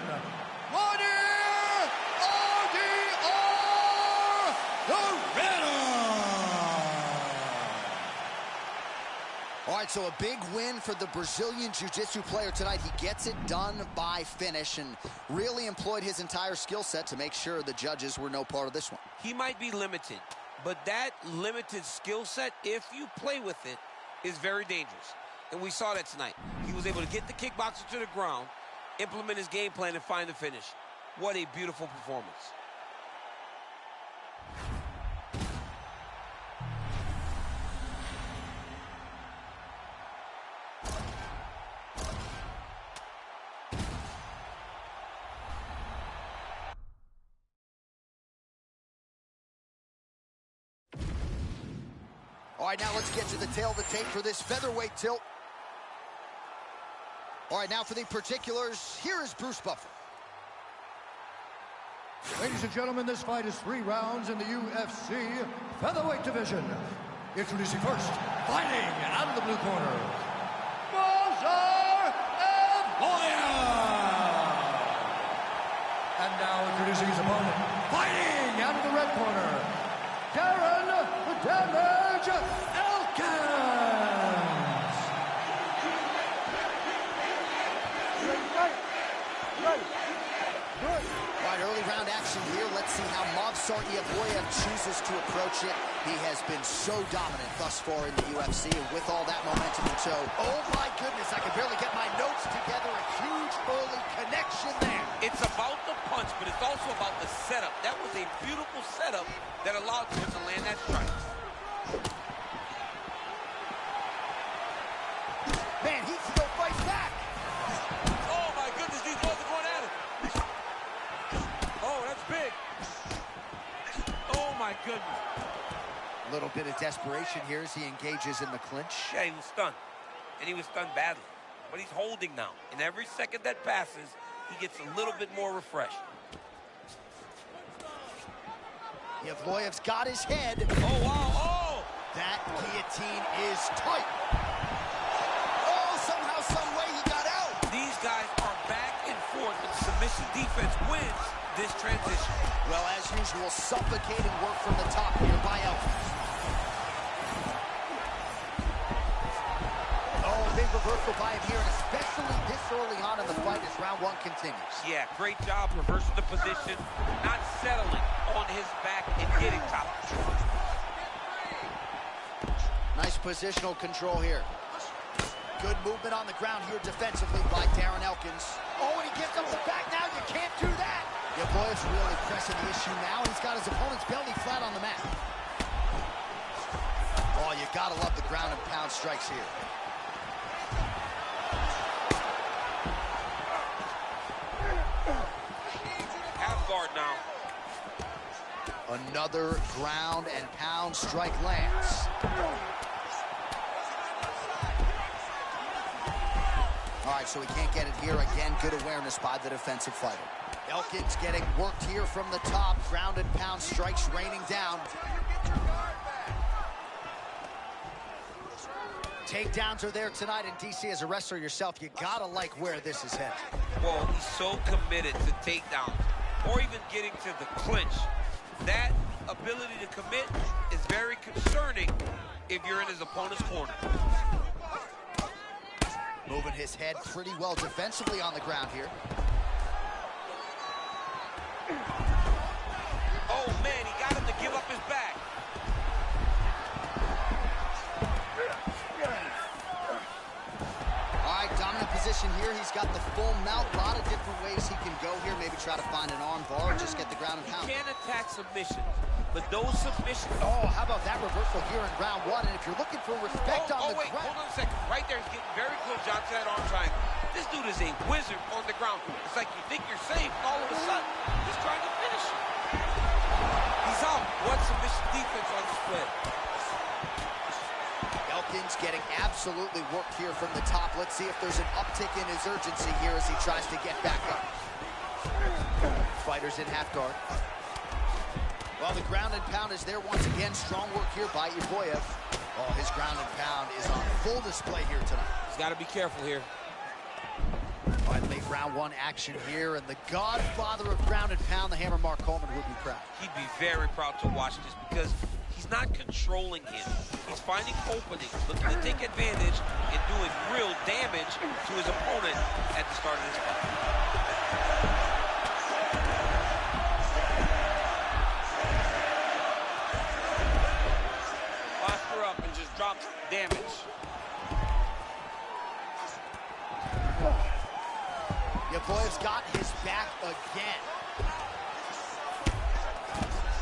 right, so a big win for the Brazilian Jiu-Jitsu player tonight. He gets it done by finish and really employed his entire skill set to make sure the judges were no part of this one. He might be limited, but that limited skill set, if you play with it, is very dangerous. And we saw that tonight. He was able to get the kickboxer to the ground, implement his game plan, and find the finish. What a beautiful performance. All right, now let's get to the tail of the tape for this featherweight tilt. All right, now for the particulars, here is Bruce Buffer. Ladies and gentlemen, this fight is 3 rounds in the UFC featherweight division. Introducing first, fighting out of the blue corner, and now introducing his opponent, fighting out of the red corner, Darren the Damage Elkins. Ready. Good. All right, early round action here. Let's see how Movsar chooses to approach it. He has been so dominant thus far in the UFC, and with all that momentum in tow. Oh my goodness, I can barely get my notes together. A huge early connection there. It's about the punch, but it's also about the setup. That was a beautiful setup that allowed him to land that strike. Man, he still fights back. Oh my goodness, these boys are going at it. Oh, that's big. Oh my goodness. A little bit of desperation here as he engages in the clinch. Yeah, he was stunned. And he was stunned badly. But he's holding now. And every second that passes, he gets a little bit more refreshed. Yevloyev's got his head. Oh, wow. Oh! That guillotine is tight. Oh, somehow, some way he got out. These guys are back and forth, and submission defense wins this transition. Well, as usual, suffocating work from the top here by Elkins. Oh, big reversal by him here, and especially this early on in the fight as round 1 continues. Yeah, great job reversing the position, not settling on his back and getting top. Nice positional control here. Good movement on the ground here defensively by Darren Elkins. Oh, and he gets up the back now. You can't do that. Yevloyev's really pressing the issue now. He's got his opponent's belly flat on the mat. Oh, you gotta love the ground and pound strikes here. Half guard now. Another ground and pound strike lands. All right, so he can't get it here. Again, good awareness by the defensive fighter. Elkins getting worked here from the top. Ground and pound strikes raining down. Takedowns are there tonight in DC. As a wrestler yourself, you gotta like where this is headed. Well, he's so committed to takedowns or even getting to the clinch. That ability to commit is very concerning if you're in his opponent's corner. Moving his head pretty well defensively on the ground here. Oh, man, he got him to give up his back. All right, dominant position here. He's got the full mount. A lot of different ways he can go here. Maybe try to find an arm bar or just get the ground and pound. You can't attack submissions, but those submissions... Oh, how about that reversal here in round 1? And if you're looking for respect on the wait, ground... hold on a second. Right there, he's getting very close, John, to that arm triangle. This dude is a wizard on the ground. It's like you think you're safe, and all of a sudden, he's trying to finish you. He's out. What submission defense on display? Elkins getting absolutely worked here from the top. Let's see if there's an uptick in his urgency here as he tries to get back up. Fighters in half guard. Well, the ground and pound is there once again. Strong work here by Yevloyev. Oh, his ground and pound is on full display here tonight. He's got to be careful here. All right, late round 1 action here, and the godfather of ground and pound, the Hammer Mark Coleman, would be proud. He'd be very proud to watch this because he's not controlling him. He's finding openings, looking to take advantage and doing real damage to his opponent at the start of this fight. Lock her up and just drop damage. Yavoyev's got his back again.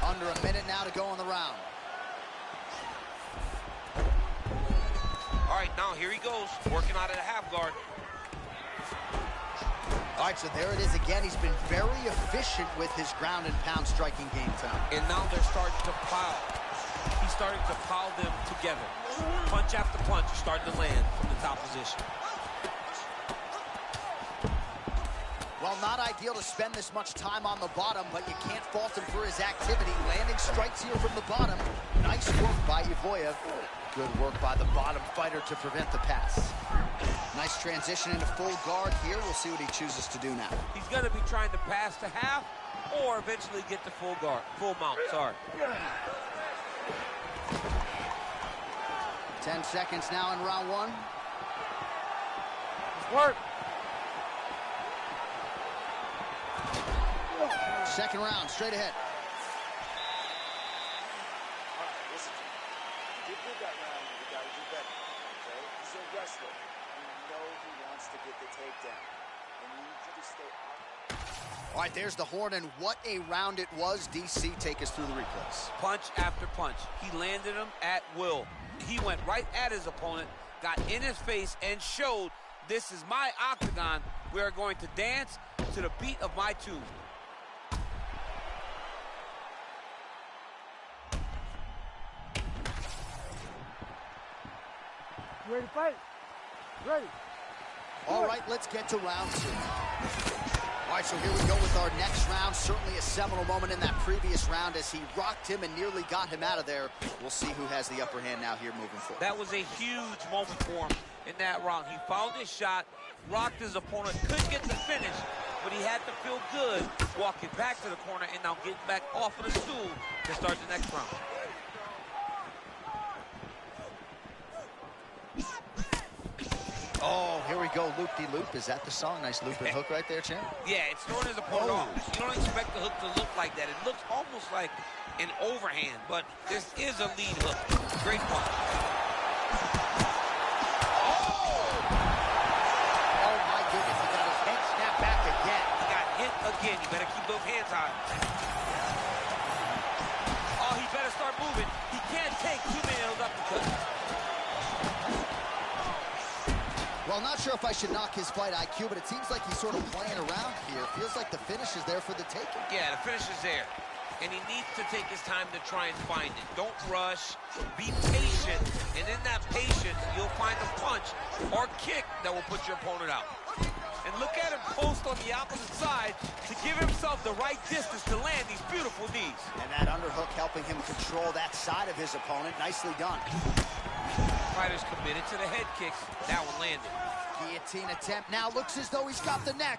Under a minute now to go in the round. All right, now here he goes, working out of the half guard. All right, so there it is again. He's been very efficient with his ground and pound striking game time. And now they're starting to pile. He's starting to pile them together. Punch after punch is starting to land from the top position. Well, not ideal to spend this much time on the bottom, but you can't fault him for his activity. Landing strikes here from the bottom. Nice work by Yavoyev. Good work by the bottom fighter to prevent the pass. Nice transition into full guard here. We'll see what he chooses to do now. He's going to be trying to pass to half or eventually get to full guard, full mount, sorry. 10 seconds now in round one. Let's work. Second round, straight ahead. All right, listen to me. You did good that round, you got to do better. Okay? He's a wrestler. You know he wants to get the takedown. I need you to stay out. All right, there's the horn, and what a round it was. DC, take us through the replays. Punch after punch. He landed him at will. He went right at his opponent, got in his face, and showed this is my octagon. We are going to dance to the beat of my tune. You ready to fight? Ready. All right, let's get to round two. All right, so here we go with our next round. Certainly a seminal moment in that previous round as he rocked him and nearly got him out of there. We'll see who has the upper hand now here moving forward. That was a huge moment for him in that round. He found his shot, rocked his opponent, couldn't get the finish, but he had to feel good walking back to the corner and now getting back off of the stool to start the next round. Oh, here we go, loop-de-loop. Is that the song? Nice loop and hook right there, champ. Yeah, it's throwing his opponent off. You don't expect the hook to look like that. It looks almost like an overhand, but this is a lead hook. Great punch. Oh, my goodness, he got his head snapped back again. He got hit again. You better keep those hands high. Oh, he better start moving. He can't take too many of those uppercuts. Well, not sure if I should knock his fight IQ, but it seems like he's sort of playing around here. Feels like the finish is there for the taking. Yeah, the finish is there. And he needs to take his time to try and find it. Don't rush. Be patient. And in that patience, you'll find a punch or kick that will put your opponent out. And look at him post on the opposite side to give himself the right distance to land these beautiful knees. And that underhook helping him control that side of his opponent. Nicely done. Fighter's committed to the head kicks. That one landed. Guillotine attempt now looks as though he's got the neck.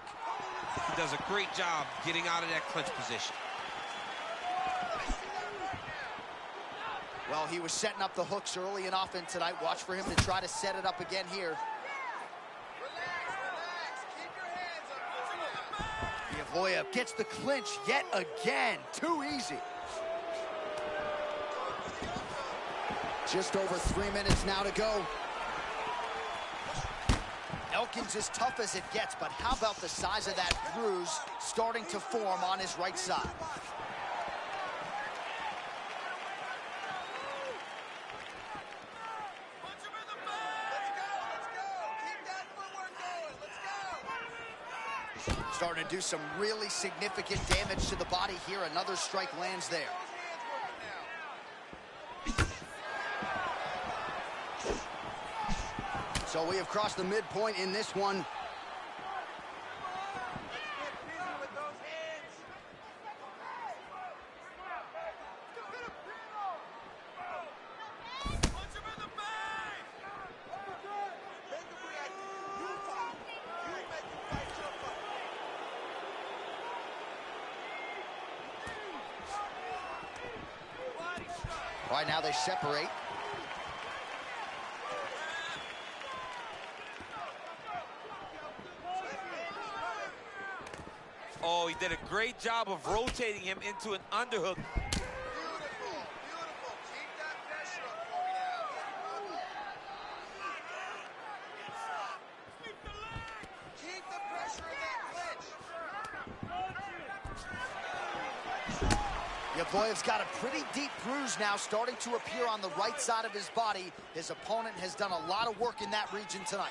He does a great job getting out of that clinch position. Well, he was setting up the hooks early and often tonight. Watch for him to try to set it up again here. Yavoyev gets the clinch yet again. Too easy. Just over 3 minutes now to go. Elkins as tough as it gets, but how about the size of that bruise starting to form on his right side? Starting to do some really significant damage to the body here. Another strike lands there. So we have crossed the midpoint in this one. All right, now they separate. Oh, he did a great job of rotating him into an underhook. Beautiful, beautiful. Keep that pressure up for me now. Keep the pressure in that clinch. Yaboyev's got a pretty deep bruise now starting to appear on the right side of his body. His opponent has done a lot of work in that region tonight.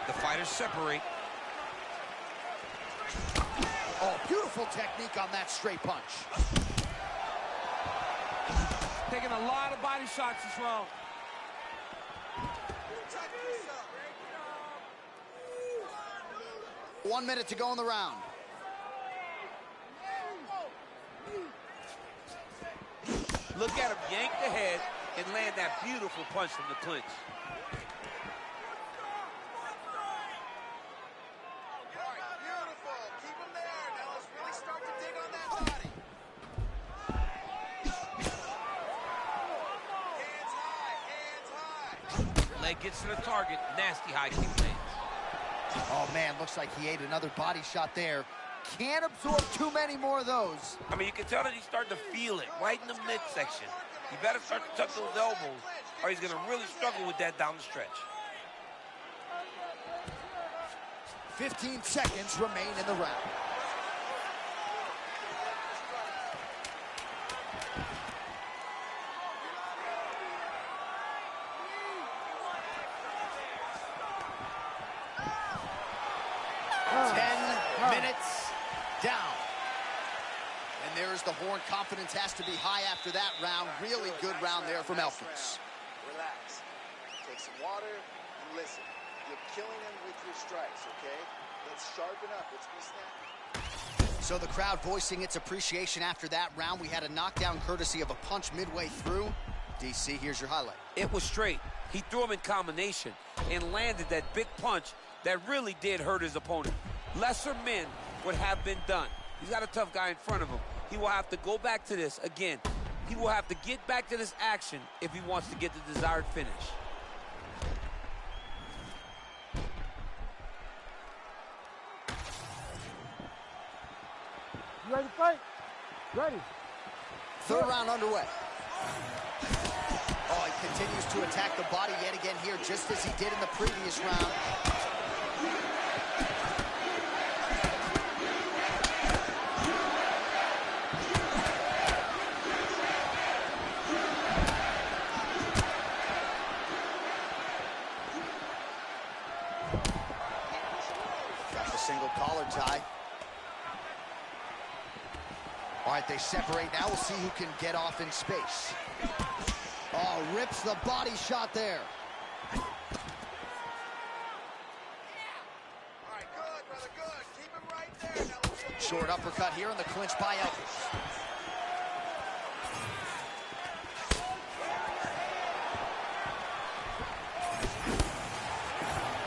The fighters separate. Oh, beautiful technique on that straight punch. Taking a lot of body shots this round. 1 minute to go in the round. Look at him yank the head and land that beautiful punch from the clinch. Leg gets to the target. Nasty high kick lands. Oh, man, looks like he ate another body shot there. Can't absorb too many more of those. I mean, you can tell that he's starting to feel it right in the midsection. You better start to tuck those elbows, or he's going to really struggle with that down the stretch. 15 seconds remain in the round. Minutes down. And there's the horn. Confidence has to be high after that round. Really good round there from Elkins. Relax. Take some water and listen. You're killing them with your strikes, okay? Let's sharpen up. Let's be snappy. So the crowd voicing its appreciation after that round. We had a knockdown courtesy of a punch midway through. DC, here's your highlight. It was straight. He threw him in combination and landed that big punch that really did hurt his opponent. Lesser men would have been done. He's got a tough guy in front of him. He will have to go back to this again. He will have to get back to this action if he wants to get the desired finish. You ready to fight? Ready. Third round underway. Oh, he continues to attack the body yet again here, just as he did in the previous round. Got the single collar tie. All right, they separate now. We'll see who can get off in space. Oh, rips the body shot there. All right, good, brother, good. Keep him right there. Now let's Short uppercut here in the clinch by Elkins.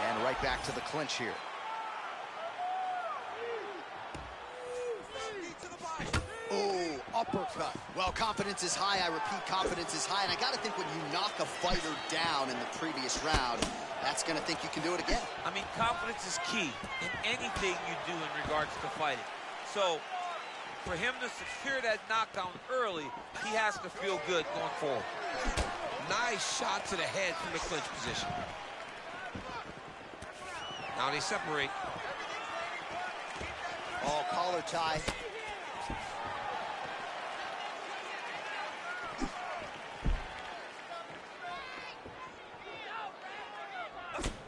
And right back to the clinch here. Oh, uppercut. Well, confidence is high. I repeat, confidence is high. And I got to think when you knock a fighter down in the previous round, that's going to think you can do it again. I mean, confidence is key in anything you do in regards to fighting. So, for him to secure that knockdown early, he has to feel good going forward. Nice shot to the head from the clinch position. Now they separate. Oh, collar tie.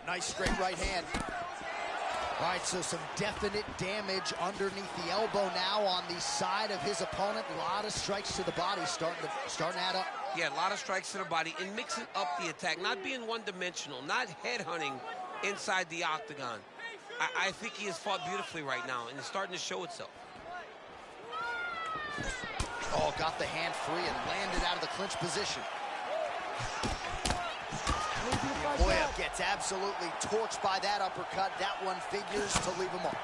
Nice straight right hand. All right, so some definite damage underneath the elbow now on the side of his opponent. A lot of strikes to the body starting to add up. Yeah, a lot of strikes to the body and mixing up the attack, not being one-dimensional, not headhunting inside the octagon. I think he has fought beautifully right now, and it's starting to show itself. Oh, got the hand free and landed out of the clinch position. Boyev gets absolutely torched by that uppercut. That one figures to leave him off.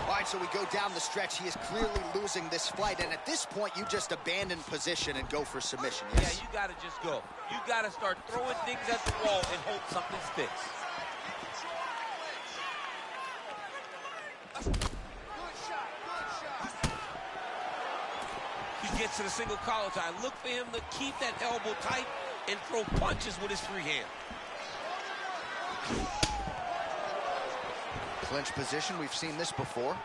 All right, so we go down the stretch. He is clearly losing this fight, and at this point, you just abandon position and go for submission, yes? Yeah, you got to just go. You got to start throwing things at the wall and hope something sticks. He gets to the single collar tie. Look for him to keep that elbow tight and throw punches with his free hand. Clinch position, we've seen this before.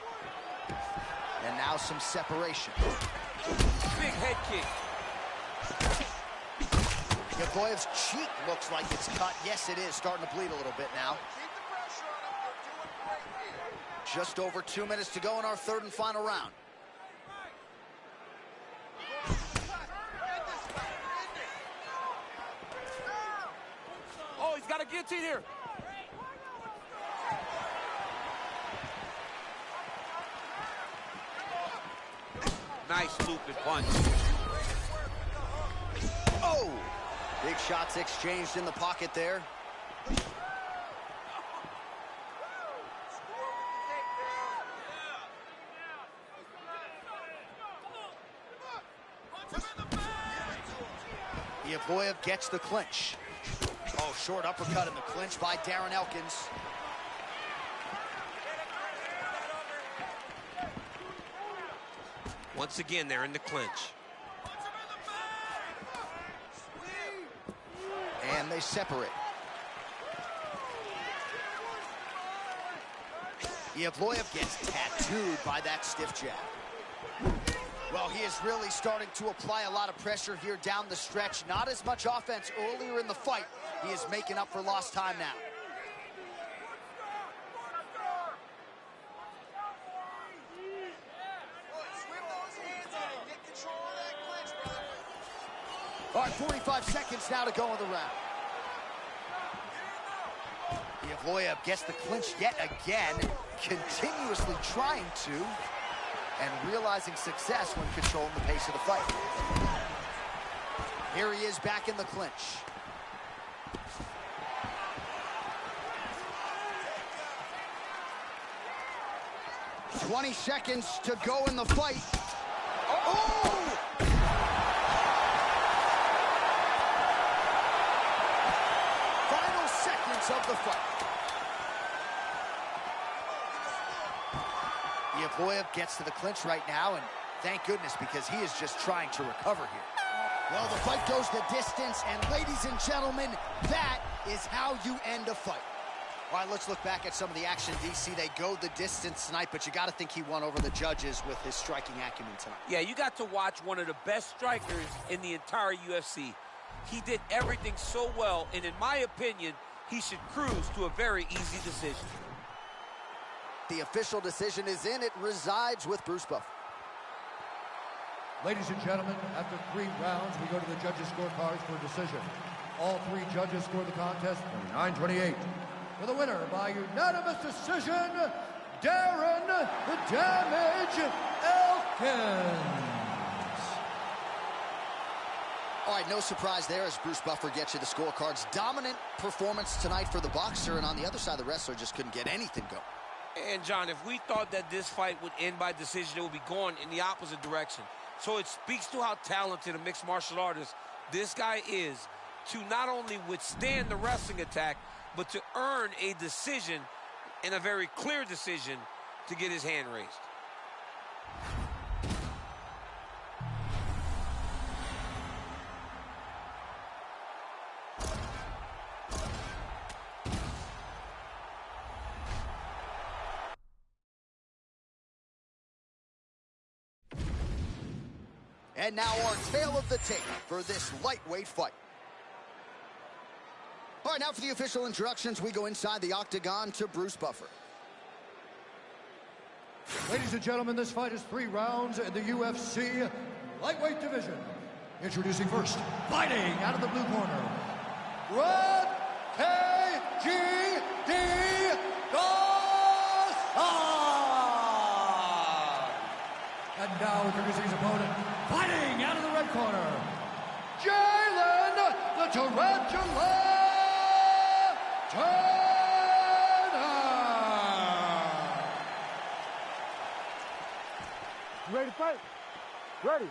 And now some separation. Big head kick. Boyev's cheek looks like it's cut. Yes, it is. Starting to bleed a little bit now. Just over 2 minutes to go in our third and final round. Oh, he's got a guillotine here. Nice looping punch. Oh! Big shots exchanged in the pocket there. Boyev gets the clinch. Oh, short uppercut in the clinch by Darren Elkins. Once again, they're in the clinch. And they separate. Boyev gets tattooed by that stiff jab. Well, he is really starting to apply a lot of pressure here down the stretch. Not as much offense earlier in the fight. He is making up for lost time now. All right, 45 seconds now to go in the round. Boyev gets the clinch yet again, continuously trying to, and realizing success when controlling the pace of the fight. Here he is back in the clinch. "20 seconds to go in the fight." Oh! Final seconds of the fight. Boyev gets to the clinch right now, and thank goodness, because he is just trying to recover here. Well, the fight goes the distance, and ladies and gentlemen, that is how you end a fight. All right, let's look back at some of the action, DC. They go the distance tonight, but you got to think he won over the judges with his striking acumen tonight. Yeah, you got to watch one of the best strikers in the entire UFC. He did everything so well, and in my opinion, he should cruise to a very easy decision. The official decision is in. It resides with Bruce Buffer. Ladies and gentlemen, after 3 rounds, we go to the judges' scorecards for a decision. All 3 judges scored the contest 29-28. For the winner by unanimous decision, Darren the Damage Elkins. All right, no surprise there as Bruce Buffer gets you the scorecards. Dominant performance tonight for the boxer, and on the other side, the wrestler just couldn't get anything going. And, John, if we thought that this fight would end by decision, it would be going in the opposite direction. So it speaks to how talented a mixed martial artist this guy is to not only withstand the wrestling attack, but to earn a decision, and a very clear decision, to get his hand raised. And now our tale of the tape for this lightweight fight. All right, now for the official introductions, we go inside the octagon to Bruce Buffer. Ladies and gentlemen, this fight is 3 rounds in the UFC lightweight division. Introducing first, fighting out of the blue corner, Red KGD And now introducing his opponent, fighting out of the red corner, Jalen the Tarantula Turner. You ready to fight? Ready.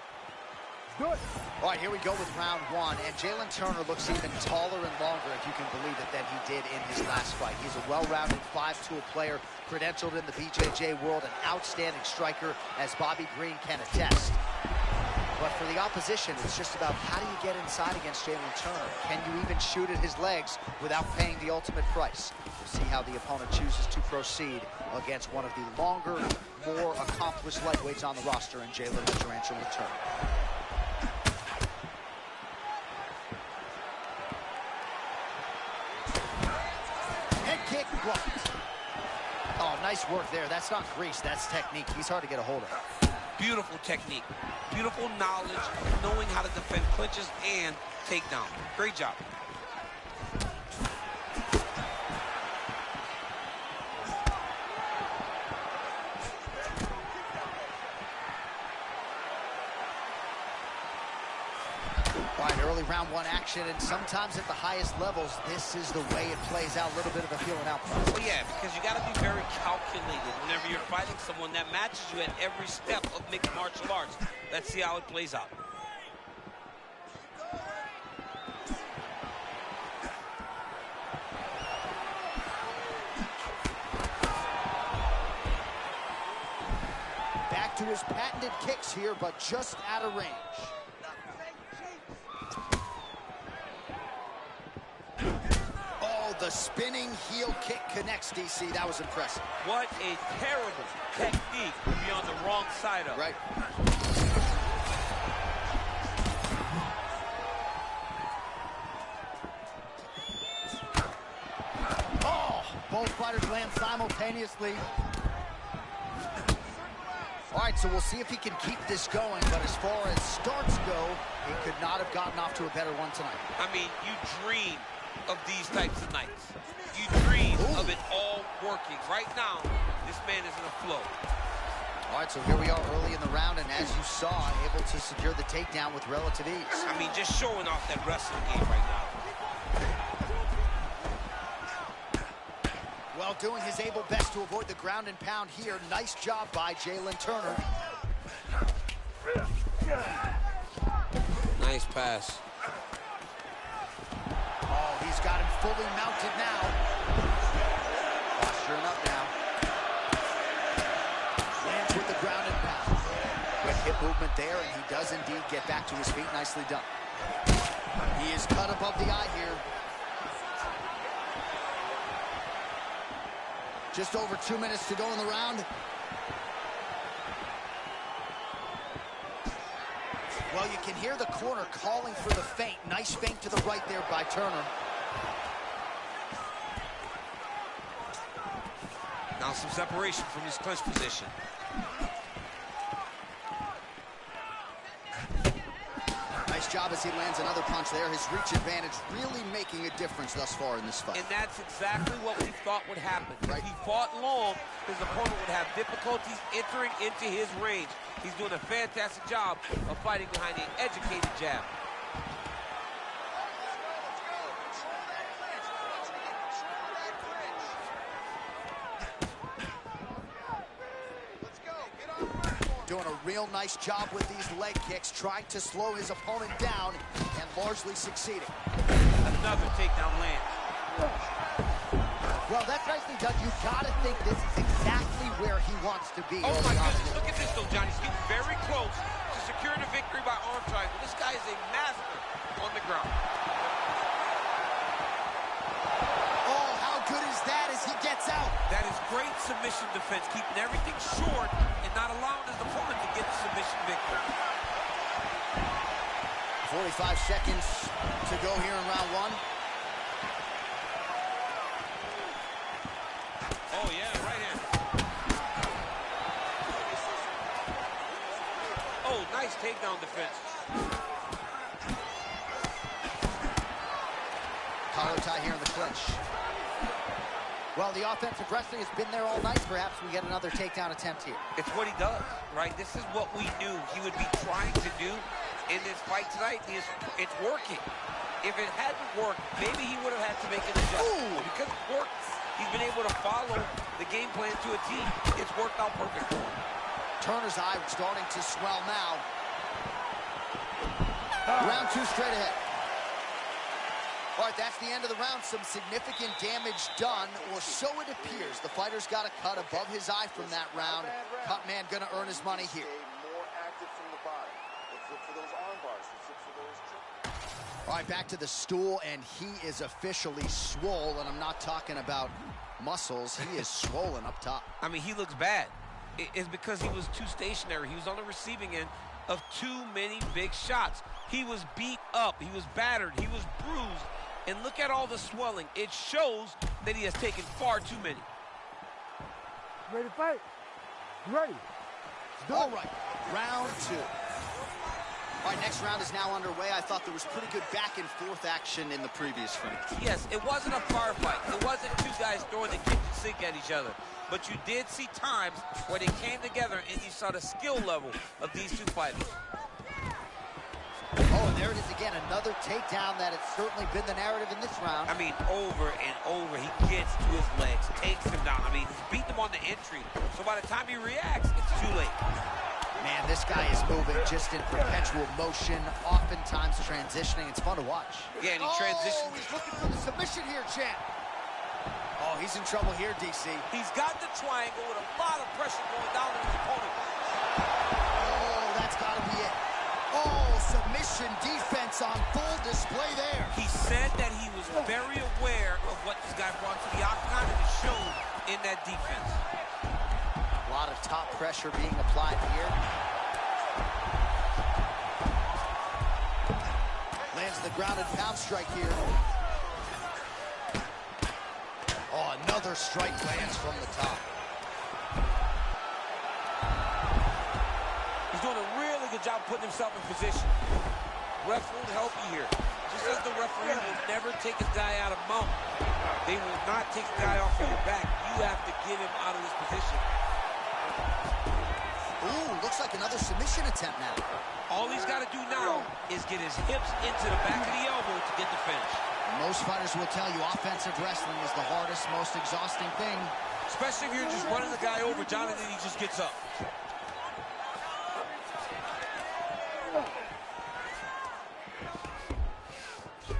Do it. All right, here we go with round one, and Jalen Turner looks even taller and longer, if you can believe it, than he did in his last fight. He's a well-rounded 5-tool player, credentialed in the BJJ world, an outstanding striker, as Bobby Green can attest. But for the opposition, it's just about how do you get inside against Jalen Turner? Can you even shoot at his legs without paying the ultimate price? We'll see how the opponent chooses to proceed against one of the longer, more accomplished lightweights on the roster in Jalen the Tarantula Turner. Kick blocked. Oh, nice work there. That's not grease, that's technique. He's hard to get a hold of. Beautiful technique. Beautiful knowledge, knowing how to defend clinches and takedown. Great job. All right, early round one action, and sometimes at the highest levels, this is the way it plays out. A little bit of a feeling out process. Well, yeah, because you got to be very calculated whenever you're fighting someone that matches you at every step of mixed martial arts. Let's see how it plays out. Back to his patented kicks here, but just out of range. The spinning heel kick connects, DC. That was impressive. What a terrible technique to be on the wrong side of. Right. Oh, both fighters land simultaneously. All right, so we'll see if he can keep this going, but as far as starts go, he could not have gotten off to a better one tonight. I mean, you dream of these types of nights. You dream of it all working. Right now, this man is in a flow. All right, so here we are early in the round, and as you saw, able to secure the takedown with relative ease. I mean, just showing off that wrestling game right now. Well, doing his able best to avoid the ground and pound here. Nice job by Jalen Turner. Nice pass. Oh, he's got him fully mounted now. Posturing up now. Lands with the ground and pound. Quick hip movement there, and he does indeed get back to his feet. Nicely done. He is cut above the eye here. Just over 2 minutes to go in the round. Well, you can hear the corner calling for the feint. Nice feint to the right there by Turner. Now some separation from his clinch position. Nice job as he lands another punch there. His reach advantage really making a difference thus far in this fight. And that's exactly what we thought would happen. Right. If he fought long, his opponent would have difficulties entering into his range. He's doing a fantastic job of fighting behind an educated jab. Doing a real nice job with these leg kicks, trying to slow his opponent down and largely succeeding. Another takedown land. Well, that's nicely done. You gotta think this is exactly where he wants to be. Oh my goodness, look at this though, Johnny. He's getting very close to securing a victory by arm triangle. This guy is a master on the ground. Oh, how good is that as he gets out? That is great submission defense, keeping everything short and not allowing his opponent to get the submission victory. 45 seconds to go here in round one. Oh, yeah, right hand. Oh, nice takedown defense. Collar tie here in the clinch. Well, the offensive wrestling has been there all night. Perhaps we get another takedown attempt here. It's what he does, right? This is what we knew he would be trying to do in this fight tonight. It's working. If it hadn't worked, maybe he would have had to make an adjustment. But because it worked, he's been able to follow the game plan to a T. It's worked out perfect for him. Turner's eye starting to swell now. Round 2 straight ahead. All right, that's the end of the round. Some significant damage done, or so it appears. The fighter's got a cut above his eye from that round. Cut man gonna earn his money here. More active from the bottom. Let's look for those arm bars. Let's look for those triples. All right, back to the stool, and he is officially swole, and I'm not talking about muscles. He is swollen up top. I mean, he looks bad. It's because he was too stationary. He was on the receiving end of too many big shots. He was beat up. He was battered. He was bruised. And look at all the swelling. It shows that he has taken far too many. Ready to fight? Ready. All right, round 2. All right, next round is now underway. I thought there was pretty good back and forth action in the previous frame. Yes, it wasn't a firefight. It wasn't two guys throwing the kitchen sink at each other. But you did see times where they came together and you saw the skill level of these two fighters. Oh, and there it is again, another takedown that has certainly been the narrative in this round. I mean, over and over, he gets to his legs, takes him down. I mean, he's beating him on the entry. So by the time he reacts, it's too late. Man, this guy is moving just in perpetual motion, oftentimes transitioning. It's fun to watch. Yeah, and he transitions. Oh, he's looking for the submission here, champ. Oh, he's in trouble here, DC. He's got the triangle with a lot of pressure going down on his opponent. Oh, that's got to be it. Oh, submission defense on full display there. He said that he was very aware of what this guy brought to the octagon, and it showed in that defense. A lot of top pressure being applied here. Lands the grounded pound strike here. Oh, another strike lands from the top. He's doing a really good job putting himself in position. Ref won't help you here. Just as the referee will never take his guy out of mount, they will not take the guy off of your back. You have to get him out of this position. Ooh, looks like another submission attempt now. All he's got to do now is get his hips into the back of the elbow to get the finish. Most fighters will tell you offensive wrestling is the hardest, most exhausting thing. Especially if you're just running the guy over, John, and then he just gets up.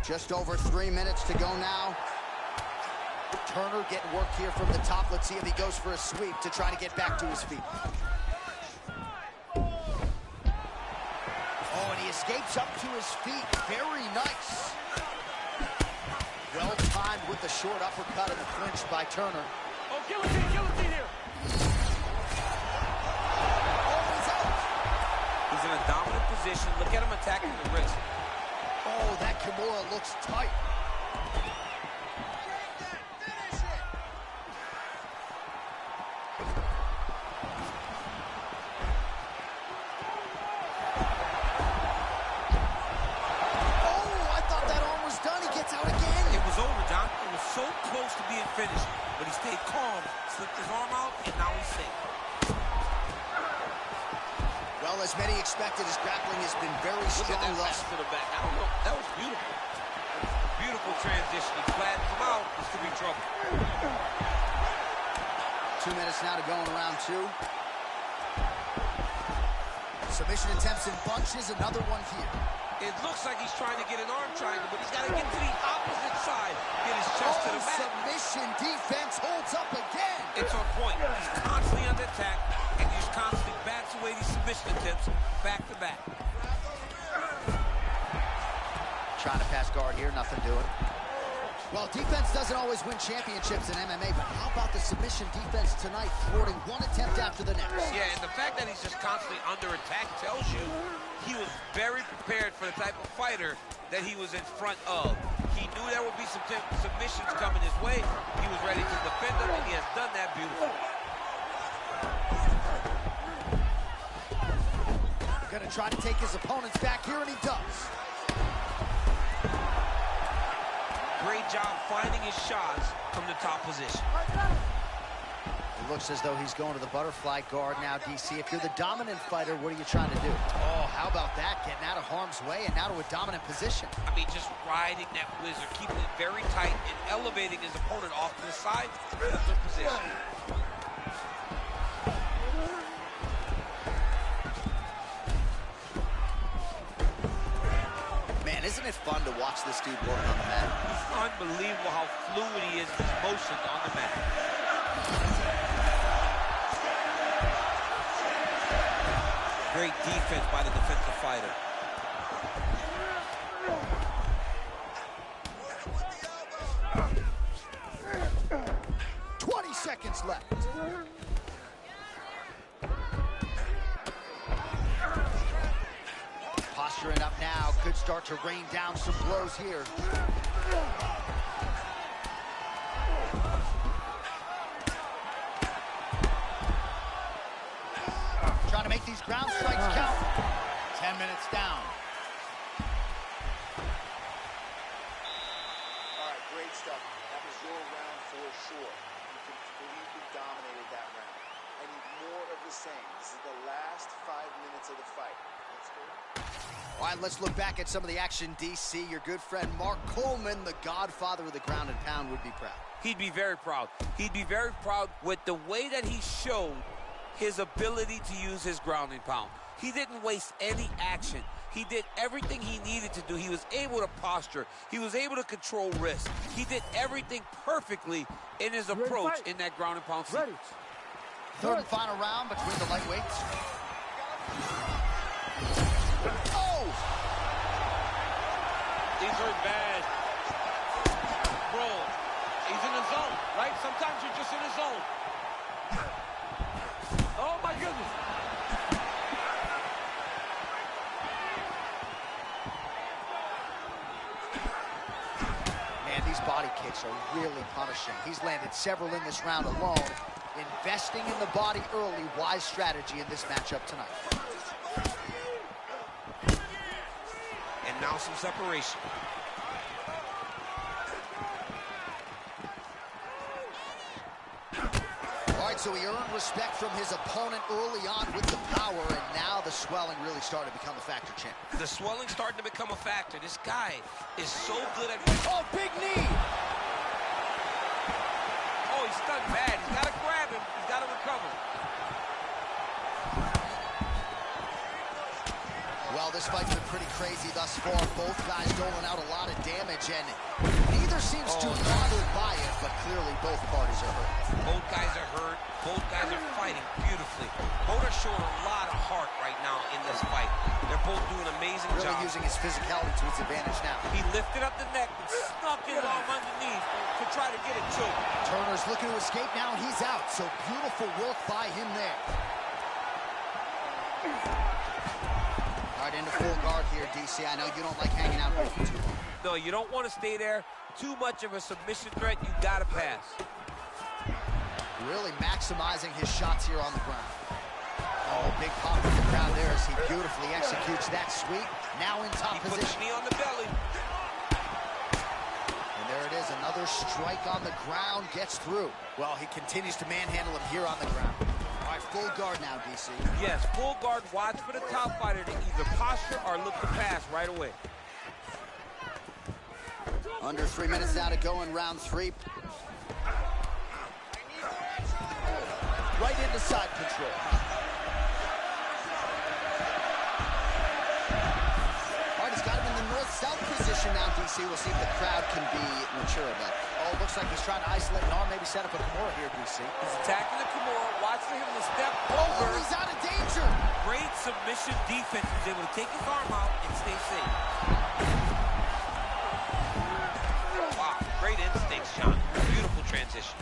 Just over 3 minutes to go now. Turner getting work here from the top. Let's see if he goes for a sweep to try to get back to his feet. Oh, and he escapes up to his feet. Very nice. Well timed with the short uppercut and the clinch by Turner. Oh, guillotine here. Oh, he's out. He's in a dominant position. Look at him attacking the wrist. Oh, that Kimura looks tight. So close to being finished, but he stayed calm, slipped his arm out, and now he's safe. Well, as many expected, his grappling has been very strong. Look at that pass to the back. I don't know. That was beautiful. Beautiful transition. He flattens him out. This could be trouble. 2 minutes now to go in round 2. Submission attempts in bunches. Another one here. It looks like he's trying to get an arm triangle, but he's got to get to the opposite side. Get his chest to the mat. Submission defense holds up again. It's on point. He's constantly under attack, and he just constantly bats away these submission attempts back to back. Trying to pass guard here, nothing doing. Well, defense doesn't always win championships in MMA, but how about the submission defense tonight, thwarting one attempt after the next? Yeah, and the fact that he's just constantly under attack tells you he was very prepared for the type of fighter that he was in front of. He knew there would be some submissions coming his way. He was ready to defend them, and he has done that beautifully. Gonna try to take his opponents back here, and he does. Great job finding his shots from the top position. It looks as though he's going to the butterfly guard now, DC. If you're the dominant fighter, what are you trying to do? Oh, how about that? Getting out of harm's way and now to a dominant position. I mean, just riding that whizzer, keeping it very tight and elevating his opponent off to the side. Good position. Man, isn't it fun to watch this dude work on the mat? It's unbelievable how fluid he is with his motions on the mat. Great defense by the defensive fighter. Seconds left. Posturing up now, could start to rain down some blows here. Trying to make these ground strikes count. 10 minutes down. All right, great stuff. That was your round for sure. Completely dominated that round. I need more of the same. This is the last 5 minutes of the fight. Let's go. All right, let's look back at some of the action, DC. Your good friend Mark Coleman, the godfather of the ground and pound, would be proud. He'd be very proud. He'd be very proud with the way that he showed his ability to use his ground and pound. He didn't waste any action. He did everything he needed to do. He was able to posture. He was able to control risk. He did everything perfectly in his approach in that ground and pound sequence. Third and final round between the lightweights. Oh! These are bad. Bro, he's in the zone, right? Sometimes you're just in the zone. Oh, my goodness. These body kicks are really punishing. He's landed several in this round alone. Investing in the body early, wise strategy in this matchup tonight. And now some separation. All right, so he earned respect from his opponent early on with the power, and now the swelling really started to become a factor, champ. The swelling's starting to become a factor. This guy is so good at... Oh, big knee! Oh, he's stuck bad. He's got to grab him. He's got to recover. Well, this fight's been pretty crazy thus far. Both guys doling out a lot of damage, and neither seems too bothered by it, but clearly both parties are hurt. Both guys are hurt. Both guys are fighting beautifully. Both are showing a lot of heart right now in this fight. They're both doing an amazing job. Really using his physicality to his advantage now. He lifted up the neck and snuck his arm underneath to try to get it to him. Turner's looking to escape now. He's out, so beautiful work by him there. All right, into full guard here, DC. I know you don't like hanging out for too long. No, you don't want to stay there. Too much of a submission threat. You got to pass. Really maximizing his shots here on the ground. Oh, big pop from the crowd there as he beautifully executes that sweep. Now in top position. He puts the knee on the belly. And there it is, another strike on the ground, gets through. Well, he continues to manhandle him here on the ground. All right, full guard now, DC. Yes, full guard. Watch for the top fighter to either posture or look to pass right away. Under 3 minutes now to go in round 3. Right into side control. All right, he's got him in the north-south position now, DC. We'll see if the crowd can be mature about it. Oh, looks like he's trying to isolate an arm, maybe set up a Kimura here, DC. He's attacking the Kimura. Watch for him to step Oh, over. he's out of danger. Great submission defense. He's able to take his arm out and stay safe. Wow, great instincts, Sean. Beautiful transition.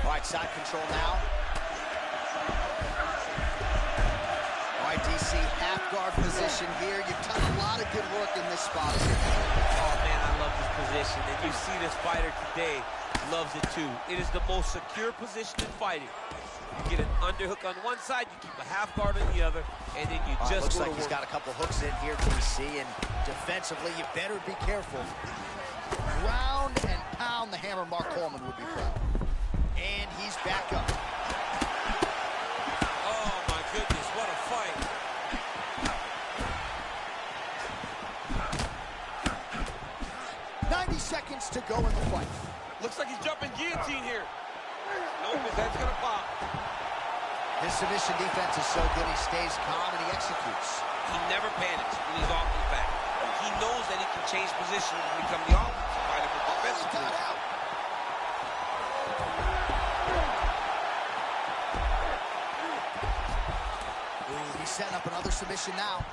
All right, side control now. All right, DC, half guard position here. You've done a lot of good work in this spot. Oh, man, I love this position. And you see this fighter today loves it, too. It is the most secure position in fighting. You get an underhook on one side, you keep a half guard on the other, and then you just looks go like to he's work. got a couple hooks in here, DC, and defensively, you better be careful. Ground and pound. The hammer, Mark Coleman would be proud. And he's back up. Oh, my goodness, what a fight. Seconds to go in the fight. Looks like he's jumping guillotine here. Nope, his head's gonna pop. His submission defense is so good, he stays calm and he executes. He never panics when he's off his back. He knows that he can change position and become the offensive fighter, but defensively. He's setting up another submission now.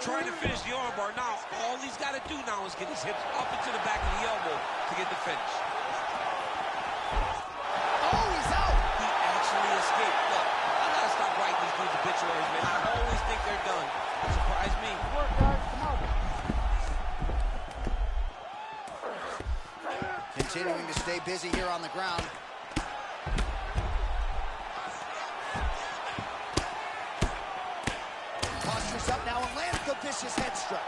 Trying to finish the armbar. Now, all he's got to do now is get his hips up into the back of the elbow to get the finish. Oh, he's out! He actually escaped. Look, I got to stop writing these dudes obituaries, man. I always think they're done. Surprise me. Work, guys. Come on. Continuing to stay busy here on the ground. Postures up now and lands the vicious head strike.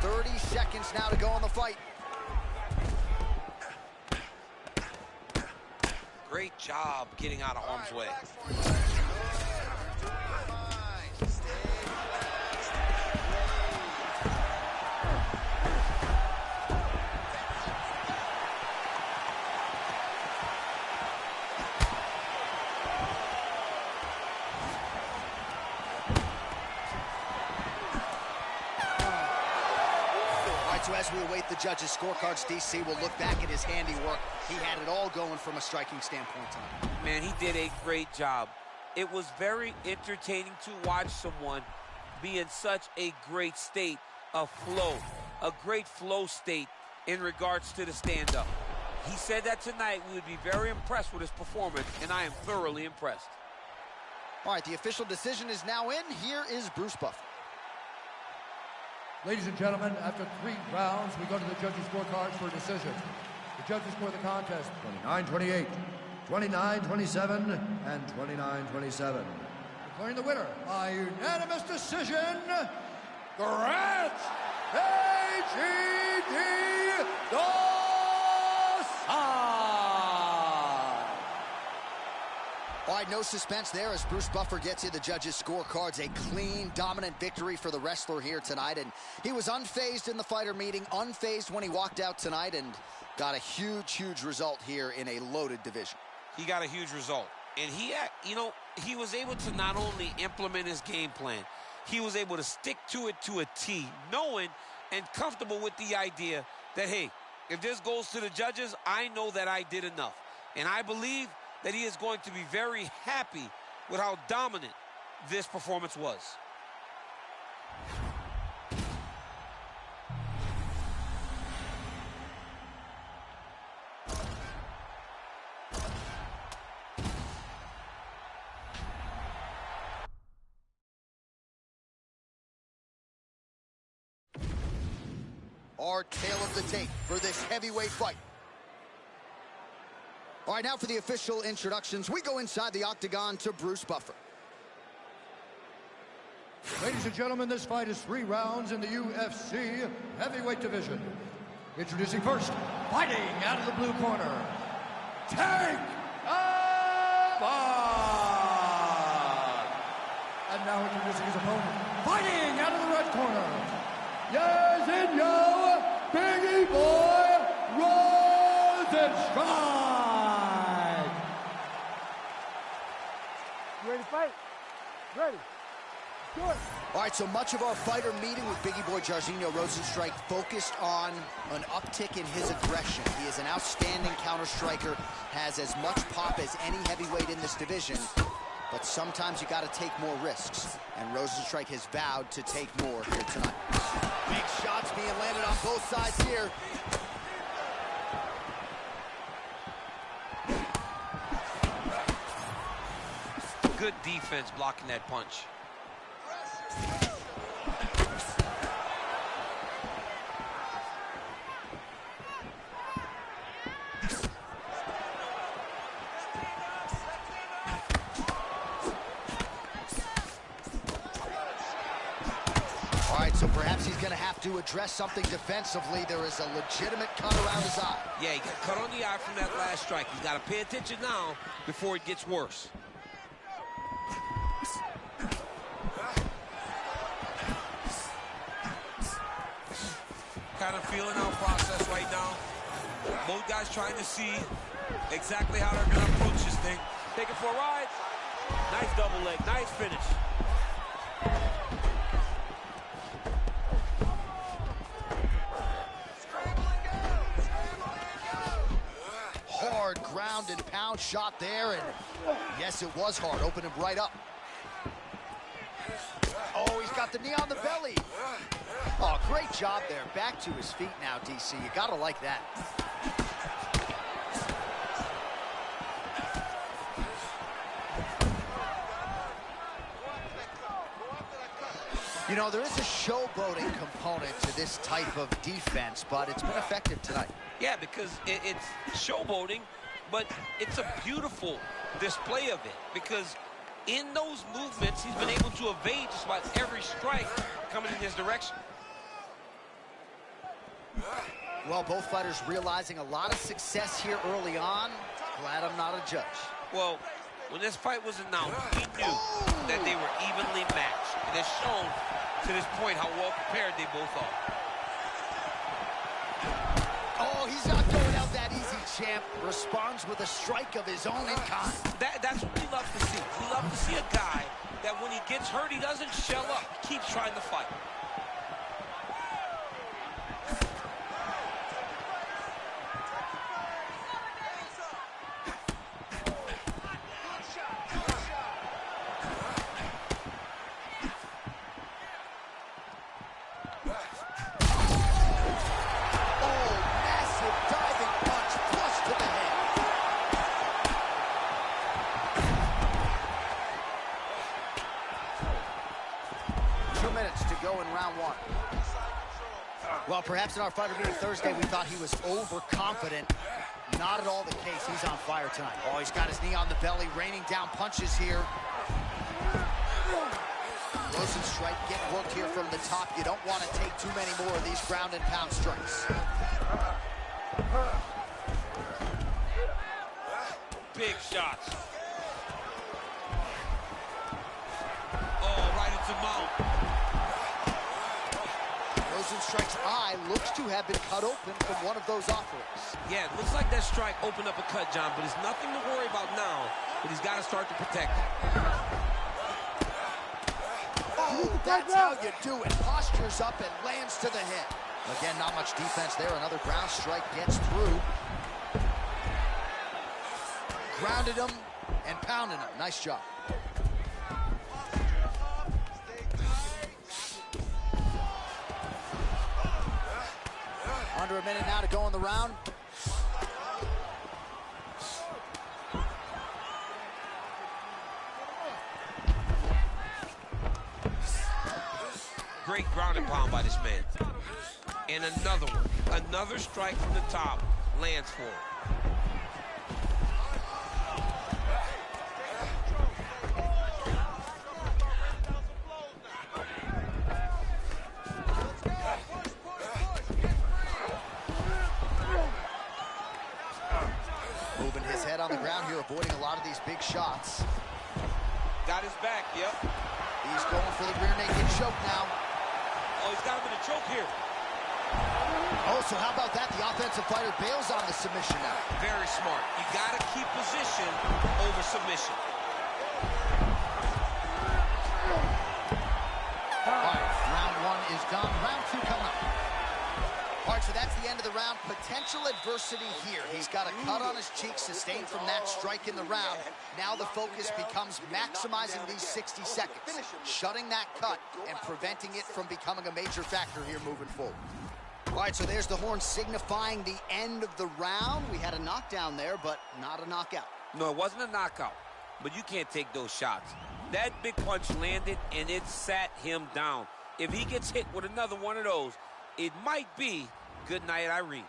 "30 seconds now to go in the fight." Great job getting out of harm's way. So as we await the judges' scorecards, DC will look back at his handiwork. He had it all going from a striking standpoint tonight. Man, he did a great job. It was very entertaining to watch someone be in such a great state of flow, a great flow state in regards to the stand-up. He said that tonight we would be very impressed with his performance, and I am thoroughly impressed. All right, the official decision is now in. Here is Bruce Buffer. Ladies and gentlemen, after 3 rounds, we go to the judges' scorecards for a decision. The judges score the contest 29-28, 29-27, and 29-27. Declaring the winner by unanimous decision, Grant A.G.D. Dawson! All right, no suspense there as Bruce Buffer gets you the judges' scorecards. A clean, dominant victory for the wrestler here tonight. And he was unfazed in the fighter meeting, unfazed when he walked out tonight, and got a huge, huge result here in a loaded division. He got a huge result. And he was able to not only implement his game plan, he was able to stick to it to a T, knowing and comfortable with the idea that, hey, if this goes to the judges, I know that I did enough. And I believe that he is going to be very happy with how dominant this performance was. Our tale of the tape for this heavyweight fight. All right, now for the official introductions, we go inside the octagon to Bruce Buffer. Ladies and gentlemen, this fight is 3 rounds in the UFC heavyweight division. Introducing first, fighting out of the blue corner, takedown! And now introducing his opponent, fighting out of the red corner, yes and yo, Biggie Boy Rosenstrike! You ready to fight? Ready. Do it. All right, so much of our fighter meeting with Biggie Boy Jairzinho Rozenstruik focused on an uptick in his aggression. He is an outstanding counter striker, has as much pop as any heavyweight in this division, but sometimes you got to take more risks, and Rozenstruik has vowed to take more here tonight. Big shots being landed on both sides here. Good defense blocking that punch. to address something defensively. There is a legitimate cut around his eye. Yeah, he got cut on the eye from that last strike. He's got to pay attention now before it gets worse. Kind of feeling out process right now. Both guys trying to see exactly how they're going to approach this thing. Take it for a ride. Nice double leg. Nice finish. Hard ground and pound shot there, and yes, it was hard. Opened him right up. Oh, he's got the knee on the belly. Oh, great job there. Back to his feet now, DC. You gotta like that. You know, there is a showboating component to this type of defense, but it's been effective tonight. Yeah, because it's showboating, but it's a beautiful display of it. Because in those movements, he's been able to evade just about every strike coming in his direction. Well, both fighters realizing a lot of success here early on. Glad I'm not a judge. Well, when this fight was announced, we knew that they were evenly matched. It has shown to this point how well prepared they both are. Oh, he's not going out that easy, champ. Responds with a strike of his own in kind. That's what we love to see. We love to see a guy that when he gets hurt, he doesn't shell up. He keeps trying to fight. Well, perhaps in our fighter meeting Thursday, we thought he was overconfident. Not at all the case. He's on fire tonight. Oh, he's got his knee on the belly, raining down punches here. Close and strike, get worked here from the top. You don't want to take too many more of these ground and pound strikes. Big shots. Oh, right into mount. And strike's eye looks to have been cut open from one of those offerings. Yeah, it looks like that strike opened up a cut, John, but there's nothing to worry about now, but he's got to start to protect it. Oh, that's how you do it. Postures up and lands to the head. Again, not much defense there. Another ground strike gets through. Grounded him and pounded him. Nice job. Under a minute now to go in the round. Great ground and pound by this man. And another one. Another strike from the top lands for him. On the ground here, avoiding a lot of these big shots. Got his back, yep. He's going for the rear naked choke now. Oh, he's got him in a choke here. Oh, so how about that? The offensive fighter bails on the submission now. Very smart. You got to keep position over submission. All right, round one is done. Round two coming up. All right, so that's the end of the round. Potential adversity here. He's got a cut on his cheek sustained from that strike in the round. Now the focus becomes maximizing these 60 seconds, shutting that cut and preventing it from becoming a major factor here moving forward. All right, so there's the horn signifying the end of the round. We had a knockdown there, but not a knockout. No, it wasn't a knockout, but you can't take those shots. That big punch landed, and it sat him down. If he gets hit with another one of those, it might be good night, Irene.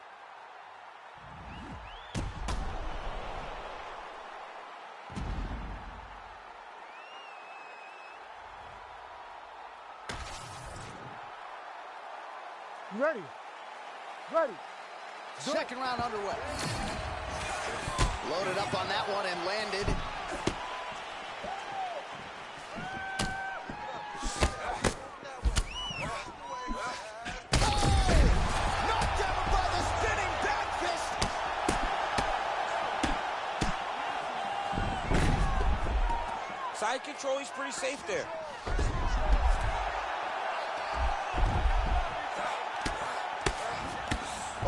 You ready? Ready. Second round underway. Loaded up on that one and landed. Side control, he's pretty safe there.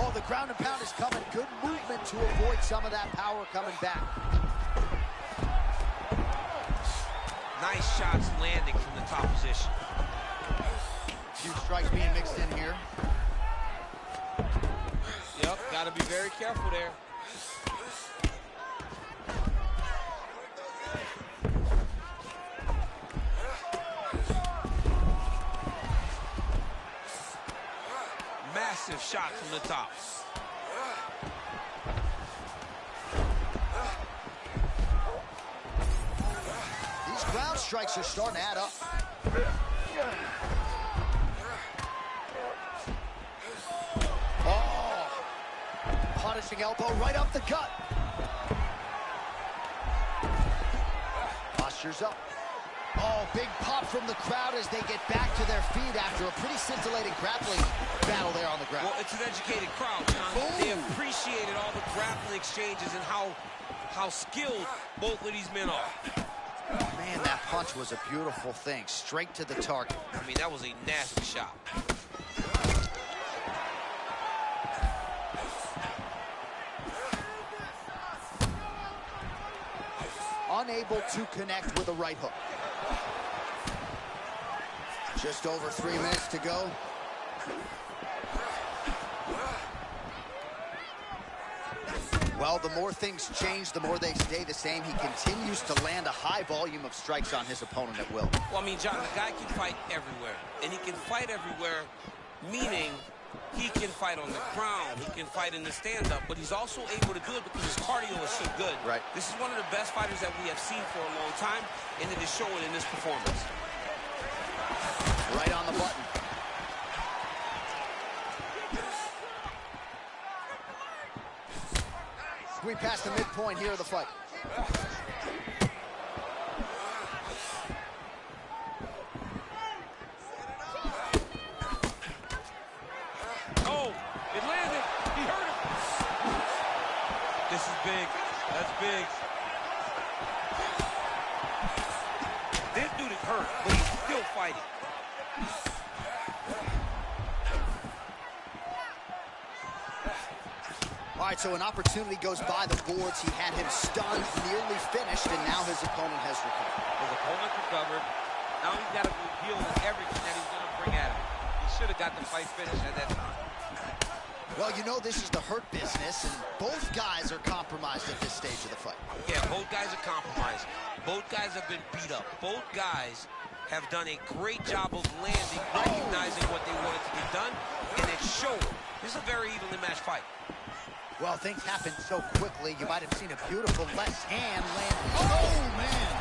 Oh, the ground and pound is coming. Good movement to avoid some of that power coming back. Nice shots landing from the top position. A few strikes being mixed in here. Yep, gotta be very careful there. Massive shot from the top. These ground strikes are starting to add up. Oh, punishing elbow right up the gut. Postures up. Oh, big pop from the crowd as they get back to their feet after a pretty scintillating grappling battle there on the ground. Well, it's an educated crowd, John. Ooh. They appreciated all the grappling exchanges and how skilled both of these men are. Man, that punch was a beautiful thing. Straight to the target. I mean, that was a nasty shot. Unable to connect with a right hook. Just over 3 minutes to go. Well, the more things change, the more they stay the same. He continues to land a high volume of strikes on his opponent at will. Well, I mean, John, the guy can fight everywhere. And he can fight everywhere, meaning he can fight on the ground, he can fight in the stand-up, but he's also able to do it because his cardio is so good. Right. This is one of the best fighters that we have seen for a long time, and it is showing in this performance. Right on the button. We passed the midpoint here of the fight. Oh, it landed. He hurt him. This is big. That's big. This dude is hurt, but he's still fighting. All right, so an opportunity goes by the boards. He had him stunned, nearly finished, and now his opponent has recovered. His opponent recovered. Now he's got to deal with everything that he's going to bring at him. He should have got the fight finished at that time. Well, you know this is the hurt business, and both guys are compromised at this stage of the fight. Yeah, both guys are compromised. Both guys have been beat up. Both guys have done a great job of landing, recognizing what they wanted to get done, and it showed. This is a very evenly matched fight. Well, things happen so quickly. You might have seen a beautiful left hand land. Oh, man.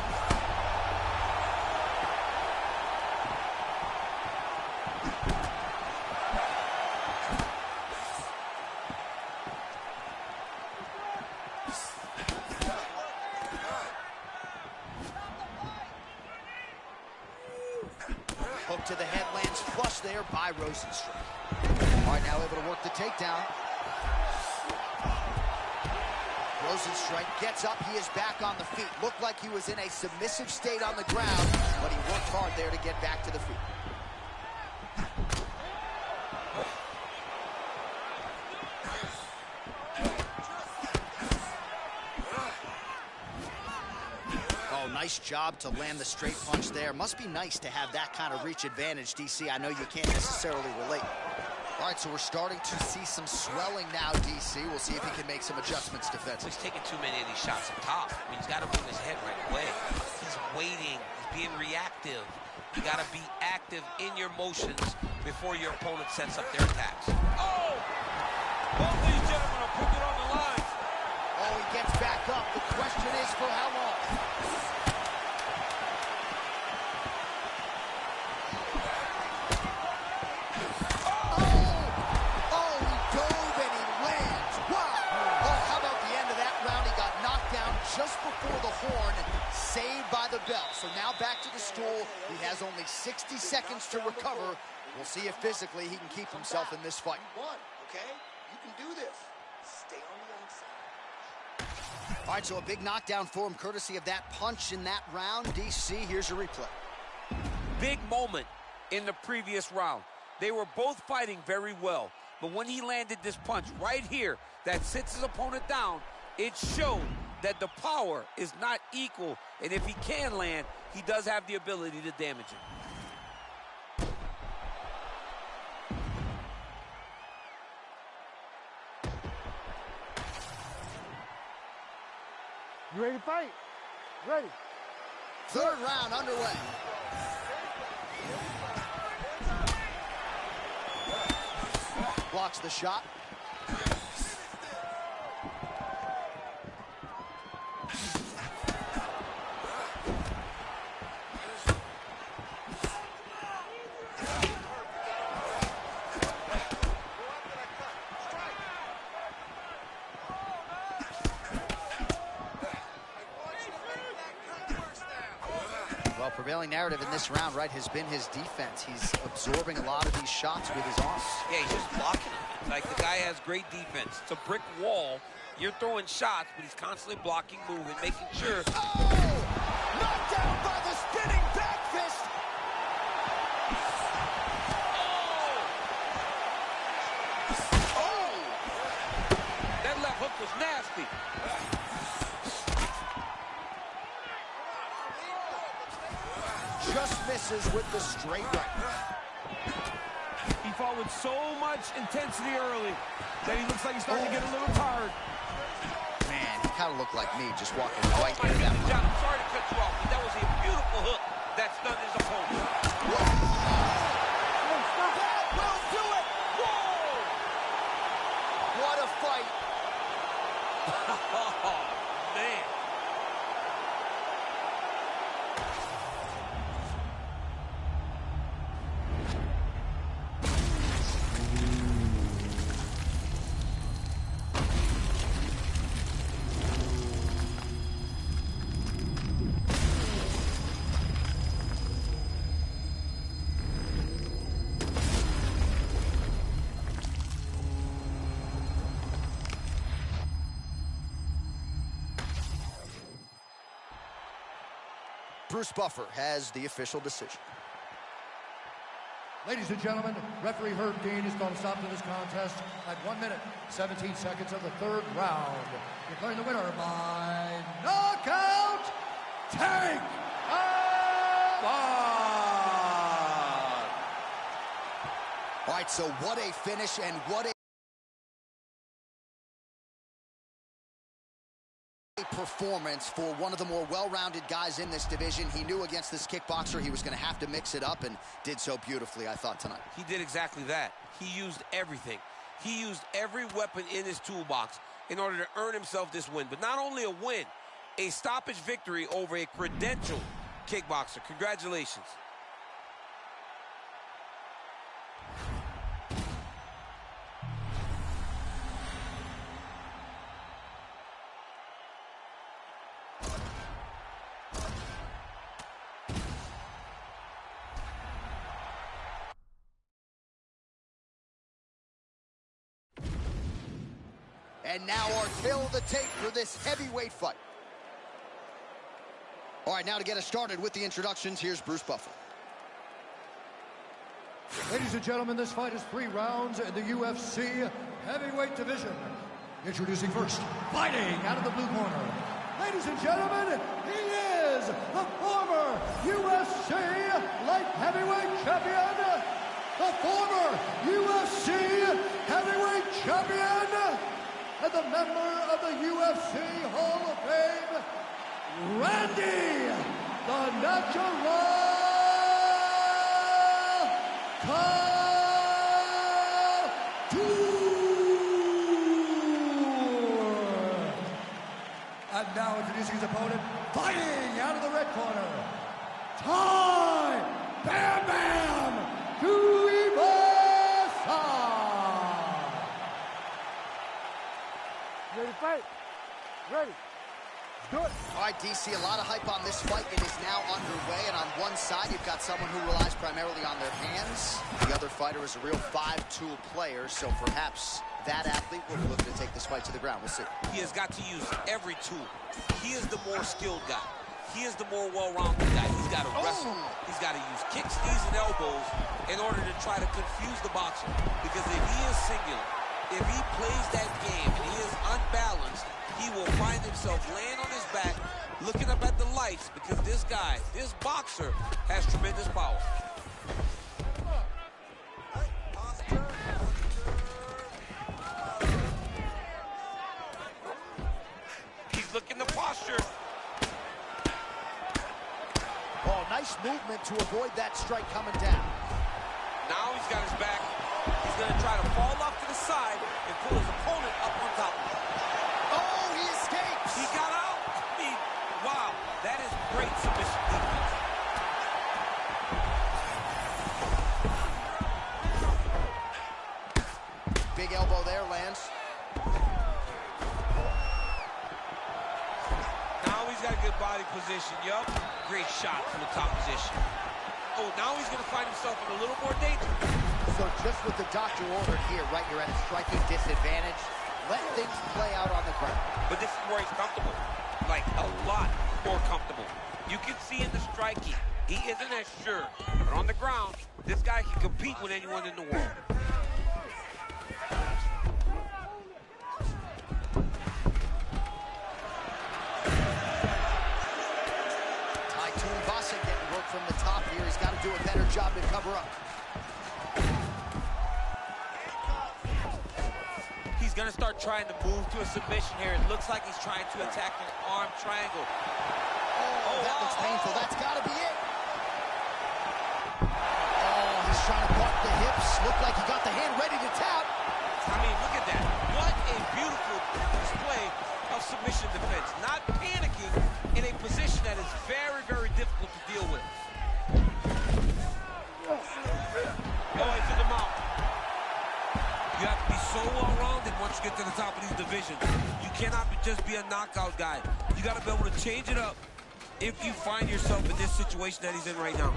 Hook to the head lands flush there by Rosenstruck. All right, now able to work the takedown. Rosenstruck gets up. He is back on the feet. Looked like he was in a submissive state on the ground, but he worked hard there to get back to the feet. Oh, nice job to land the straight punch there. Must be nice to have that kind of reach advantage, DC. I know you can't necessarily relate. All right, so we're starting to see some swelling now, DC. We'll see if he can make some adjustments defensively. He's taking too many of these shots up top. I mean, he's got to move his head right away. He's waiting. He's being reactive. You got to be active in your motions before your opponent sets up their attacks. Oh! Both these gentlemen are putting it on the line. Oh, he gets back up. The question is for how long? So now back to the stool. He has only 60 seconds to recover. We'll see if physically he can keep himself in this fight. You won, okay? You can do this. Stay on the outside. All right, so a big knockdown for him, courtesy of that punch in that round. DC, here's your replay. Big moment in the previous round. They were both fighting very well, but when he landed this punch right here that sits his opponent down, it showed that the power is not equal, and if he can land, he does have the ability to damage him. You ready to fight? Ready. Third round underway. Blocks the shot. Well, prevailing narrative in this round, right, has been his defense. He's absorbing a lot of these shots with his arms. Yeah, he's just blocking them. It's like the guy has great defense. It's a brick wall. You're throwing shots, but he's constantly blocking, moving, making sure. Oh! Knocked down by the spinning back fist. Oh! That left hook was nasty. Just misses with the straight right. He fought with so much intensity early that he looks like he's starting to get a little tired. Man, he kind of looked like me, just walking right My into that goodness, punch. John, I'm sorry to cut you off, but that was a beautiful hook that stunned his opponent. That will do it! Whoa! What a fight! Oh, man. Bruce Buffer has the official decision. Ladies and gentlemen, referee Herb Dean has called a stop to this contest at 1 minute, 17 seconds of the third round. Declaring the winner by knockout, takedown. All right, so what a finish and what a performance for one of the more well-rounded guys in this division. He knew against this kickboxer he was going to have to mix it up, and did so beautifully, I thought, tonight. He did exactly that. He used everything. He used every weapon in his toolbox in order to earn himself this win. But not only a win, a stoppage victory over a credentialed kickboxer. Congratulations. And now our tale of the tape for this heavyweight fight. All right, now to get us started with the introductions, here's Bruce Buffer. Ladies and gentlemen, this fight is 3 rounds in the UFC heavyweight division. Introducing first, fighting out of the blue corner. Ladies and gentlemen, he is the former UFC light heavyweight champion, the former UFC heavyweight champion, and the member of the UFC Hall of Fame, Randy the Natural Couture. And now introducing his opponent, fighting out of the red corner, Ty Bam Bam Tuivasa. Ready to fight? Ready. Do it. All right, DC, a lot of hype on this fight. It is now underway, and on one side, you've got someone who relies primarily on their hands. The other fighter is a real five-tool player, so perhaps that athlete will be looking to take this fight to the ground. We'll see. He has got to use every tool. He is the more skilled guy. He is the more well-rounded guy. He's got to wrestle. He's got to use kicks, knees, and elbows in order to try to confuse the boxer. Because if he is singular, if he plays that game and he is unbalanced, he will find himself laying on his back, looking up at the lights, because this guy, this boxer, has tremendous power. He's looking the posture. Oh, nice movement to avoid that strike coming down. Now he's got his back. He's going to try to fall off to the side and pull his opponent up on top of him. Oh, he escapes. He got out. I mean, wow, that is great submission defense. Big elbow there, lands. Now he's got a good body position, yup. Great shot from the top position. Oh, now he's going to find himself in a little more danger. So just what the doctor ordered here, right? You're at a striking disadvantage. Let things play out on the ground. But this is where he's comfortable. Like, a lot more comfortable. You can see in the striking, he isn't as sure. But on the ground, this guy can compete with anyone in the world. Getting work from the top here. He's got to do a better job to cover up. He's going to start trying to move to a submission here. It looks like he's trying to attack an arm triangle. Oh, that looks painful. That's got to be it. Oh, he's trying to buck the hips. Looked like he got the hand ready to tap. I mean, look at that. What a beautiful display of submission defense. Not panicking in a position that is very, very difficult to deal with. Oh, he took him out. You have to be so well-rounded once you get to the top of these divisions. You cannot just be a knockout guy. You got to be able to change it up if you find yourself in this situation that he's in right now.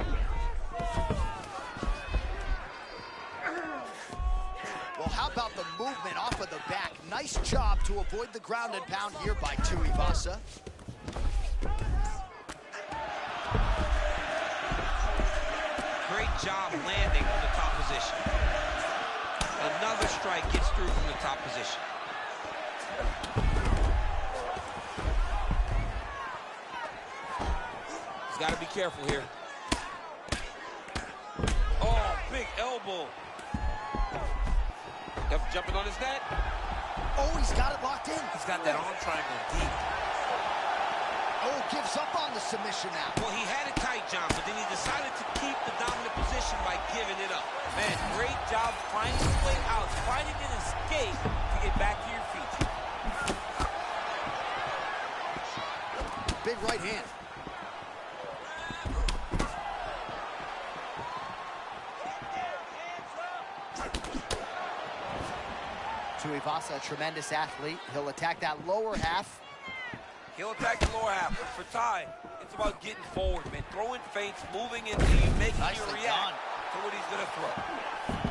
Well, how about the movement off of the back? Nice job to avoid the ground and pound here by Tuivasa. Great job landing from the top position. Another strike gets through from the top position. He's got to be careful here. Oh, big elbow. Jumping on his neck. Oh, he's got it locked in. He's got that arm triangle deep. Oh, gives up on the submission now. Well, he had it tight, John, but then he decided to keep the dominant position by giving it up. Man, great job finding a way out, finding an escape to get back to your feet. Big right hand. Tuivasa, a tremendous athlete. He'll attack that lower half. He'll attack the lower half, but for Ty, it's about getting forward, man. Throwing feints, moving into you, making you react to what he's going to throw.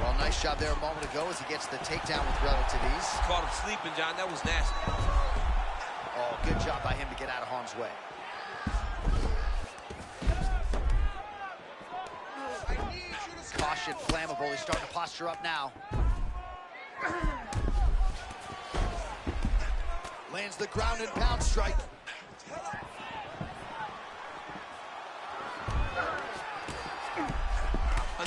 Well, nice job there a moment ago as he gets the takedown with relative ease. Caught him sleeping, John. That was nasty. Oh, good job by him to get out of harm's way. Caution, flammable. He's starting to posture up now. Lands the ground and pound strike.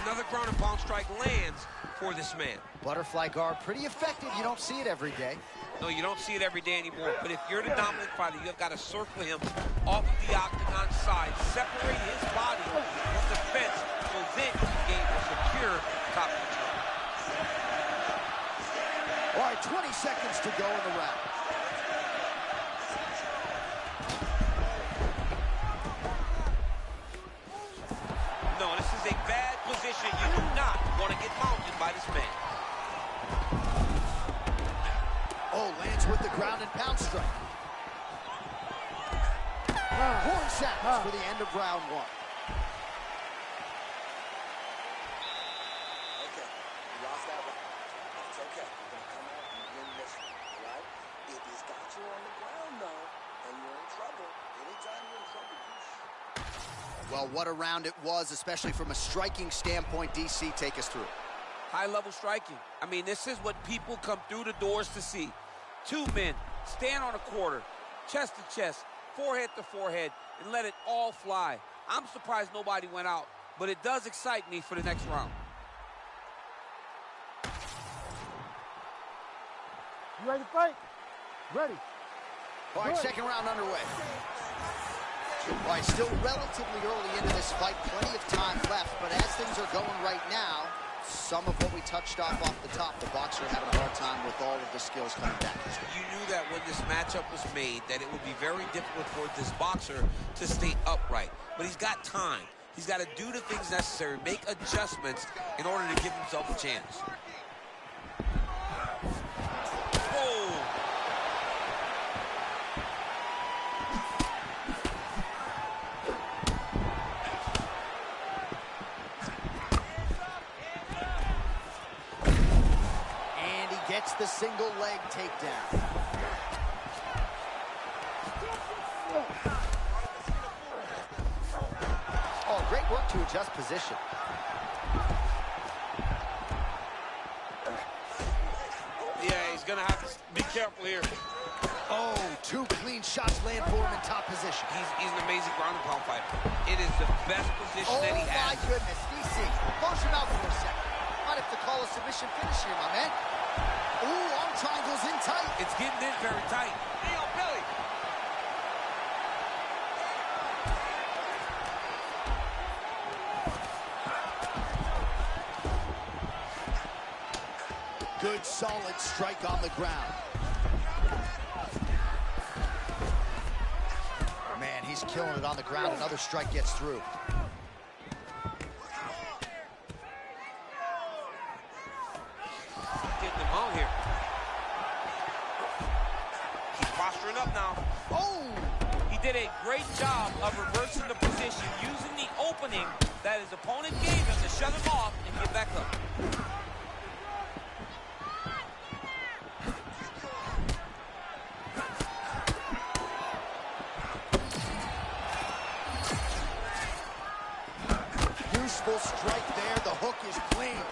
Another ground and pound strike lands for this man. Butterfly guard, pretty effective. You don't see it every day. No, you don't see it every day anymore. But if you're the dominant fighter, you've got to circle him off of the octagon side, separate his body from the fence, so then you can gain a secure top control. All right, 20 seconds to go in the round. No, this is a bad position. You do not want to get mounted by this man. Oh, lands with the ground and pound strike. Horn sounds for the end of round one. Okay, you lost that round. It's okay. You're going to come out and win this one, all right? If he's got you on the ground, though, then you're in trouble. Anytime you're in trouble, Well, what a round it was, especially from a striking standpoint. DC, take us through. High-level striking. I mean, this is what people come through the doors to see. Two men stand on a quarter, chest to chest, forehead to forehead, and let it all fly. I'm surprised nobody went out, but it does excite me for the next round. You ready to fight? Ready. All right, second round underway. All right, still relatively early into this fight, plenty of time left, but as things are going right now, some of what we touched off the top, the boxer having a hard time with all of the skills coming back. You knew that when this matchup was made, that it would be very difficult for this boxer to stay upright, but he's got time. He's got to do the things necessary, make adjustments in order to give himself a chance. Gets the single leg takedown. Oh, great work to adjust position. Yeah, he's going to have to be careful here. Oh, two clean shots land for him in top position. He's an amazing ground and pound fighter. It is the best position that he has. Oh, my goodness. DC, close your mouth for a second. Might have to call a submission finish here, my man. Ooh, arm triangle's in tight. It's getting in very tight. Neil, Billy. Good, solid strike on the ground. Man, he's killing it on the ground. Another strike gets through. Here. He's posturing up now. Oh! He did a great job of reversing the position, using the opening that his opponent gave him to shut him off and get back up. Useful strike there. The hook is clean.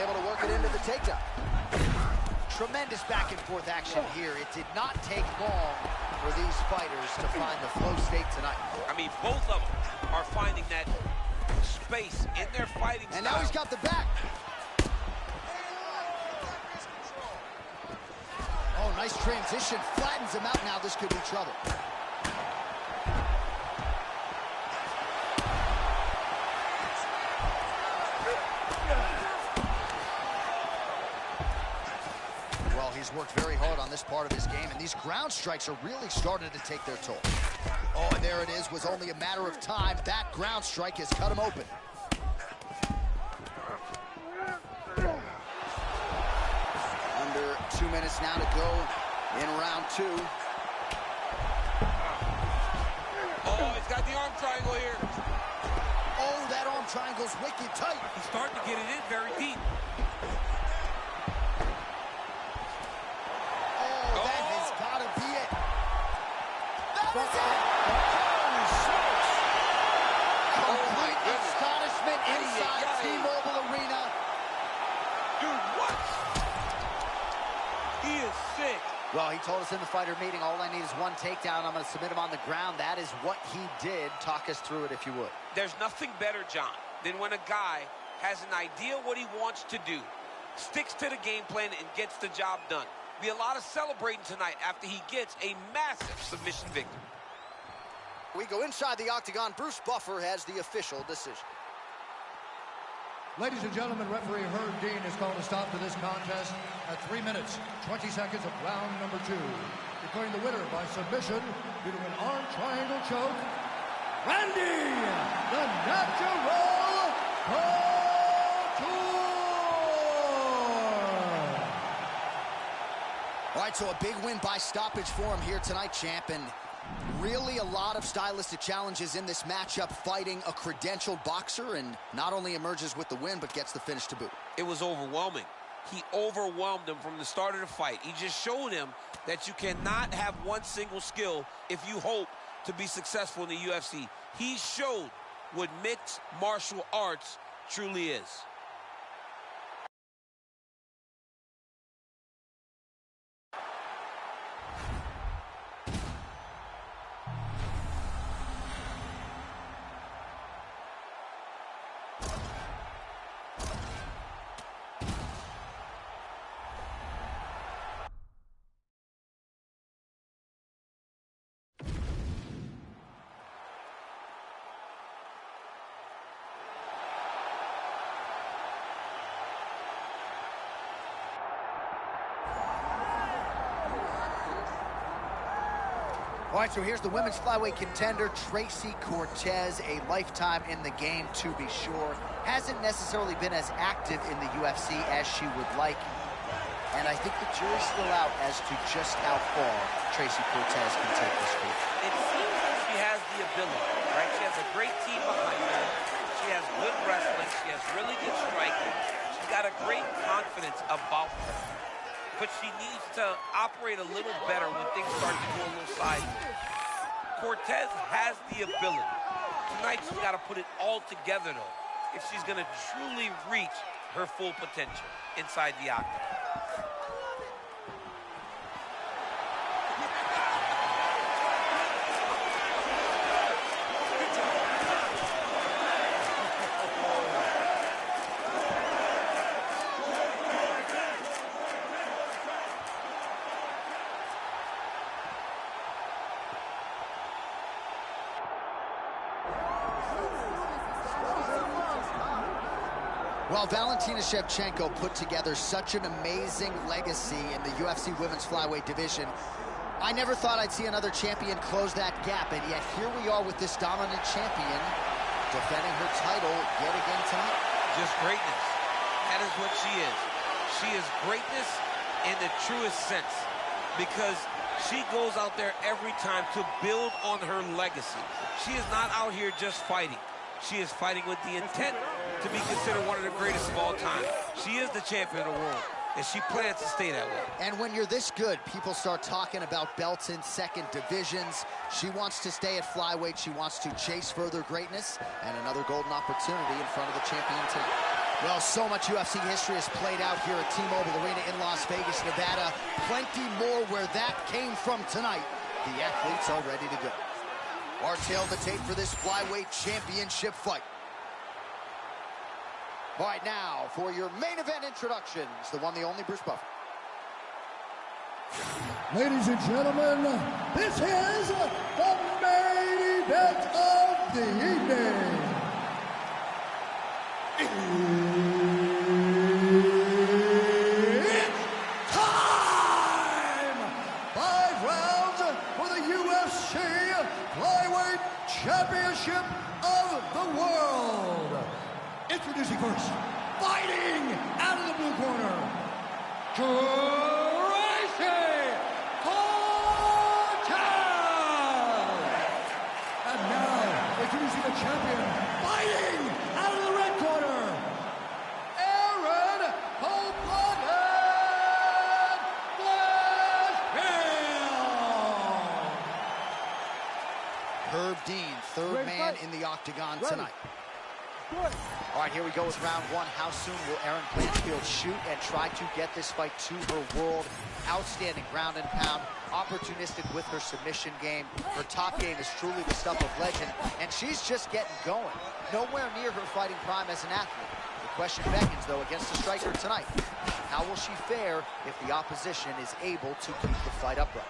Able to work it into the takedown. Tremendous back and forth action here. It did not take long for these fighters to find the flow state tonight. I mean, both of them are finding that space in their fighting style. And now he's got the back. Oh, nice transition. Flattens him out now. This could be trouble. He's worked very hard on this part of his game, and these ground strikes are really starting to take their toll. Oh, and there it is. Was only a matter of time. That ground strike has cut him open. Under 2 minutes now to go in round two. Oh, he's got the arm triangle here. Oh, that arm triangle's wicked tight. He's starting to get it in very deep. Astonishment inside T-Mobile Arena. Dude, what? He is sick. Well, he told us in the fighter meeting, all I need is one takedown. I'm going to submit him on the ground. That is what he did. Talk us through it if you would. There's nothing better, John, than when a guy has an idea what he wants to do, sticks to the game plan, and gets the job done. Be a lot of celebrating tonight after he gets a massive submission victory. We go inside the octagon. Bruce Buffer has the official decision. Ladies and gentlemen, referee Herb Dean has called a stop to this contest at 3 minutes, 20 seconds of round number 2. Declaring the winner by submission due to an arm triangle choke, Randy, the Natural Couture! right, so a big win by stoppage for him here tonight, champ, and really a lot of stylistic challenges in this matchup, fighting a credentialed boxer, and not only emerges with the win, but gets the finish to boot. It was overwhelming. He overwhelmed him from the start of the fight. He just showed him that you cannot have one single skill if you hope to be successful in the UFC. He showed what mixed martial arts truly is. All right, so here's the women's flyweight contender, Tracy Cortez, a lifetime in the game to be sure. Hasn't necessarily been as active in the UFC as she would like. And I think the jury's still out as to just how far Tracy Cortez can take this fight. It seems like she has the ability, right? She has a great team behind her. She has good wrestling. She has really good striking. She's got a great confidence about her. But she needs to operate a little better when things start to go a little sideways. Cortez has the ability. Tonight, she's got to put it all together, though, if she's going to truly reach her full potential inside the octagon. Well, Valentina Shevchenko put together such an amazing legacy in the UFC women's flyweight division. I never thought I'd see another champion close that gap, and yet here we are with this dominant champion defending her title yet again tonight. Just greatness. That is what she is. She is greatness in the truest sense, because she goes out there every time to build on her legacy. She is not out here just fighting. She is fighting with the intent to be considered one of the greatest of all time. She is the champion of the world, and she plans to stay that way. And when you're this good, people start talking about belts in second divisions. She wants to stay at flyweight. She wants to chase further greatness and another golden opportunity in front of the champion tonight. Well, so much UFC history has played out here at T-Mobile Arena in Las Vegas, Nevada. Plenty more where that came from tonight. The athletes are ready to go. Our tail of the tape for this flyweight championship fight. All right, now for your main event introductions, the one, the only, Bruce Buffer. Ladies and gentlemen, this is the main event of the evening. It's time! 5 rounds for the UFC Flyweight Championship of the World. Introducing first, fighting out of the blue corner, Tracy Cortez! And now, introducing the champion, fighting out of the red corner, Aaron Blanchfield! Herb Dean, third man in the octagon tonight. All right, here we go with round one. How soon will Aaron Blanchfield shoot and try to get this fight to her world? Outstanding ground and pound, opportunistic with her submission game. Her top game is truly the stuff of legend, and she's just getting going. Nowhere near her fighting prime as an athlete. The question beckons, though, against the striker tonight. How will she fare if the opposition is able to keep the fight upright?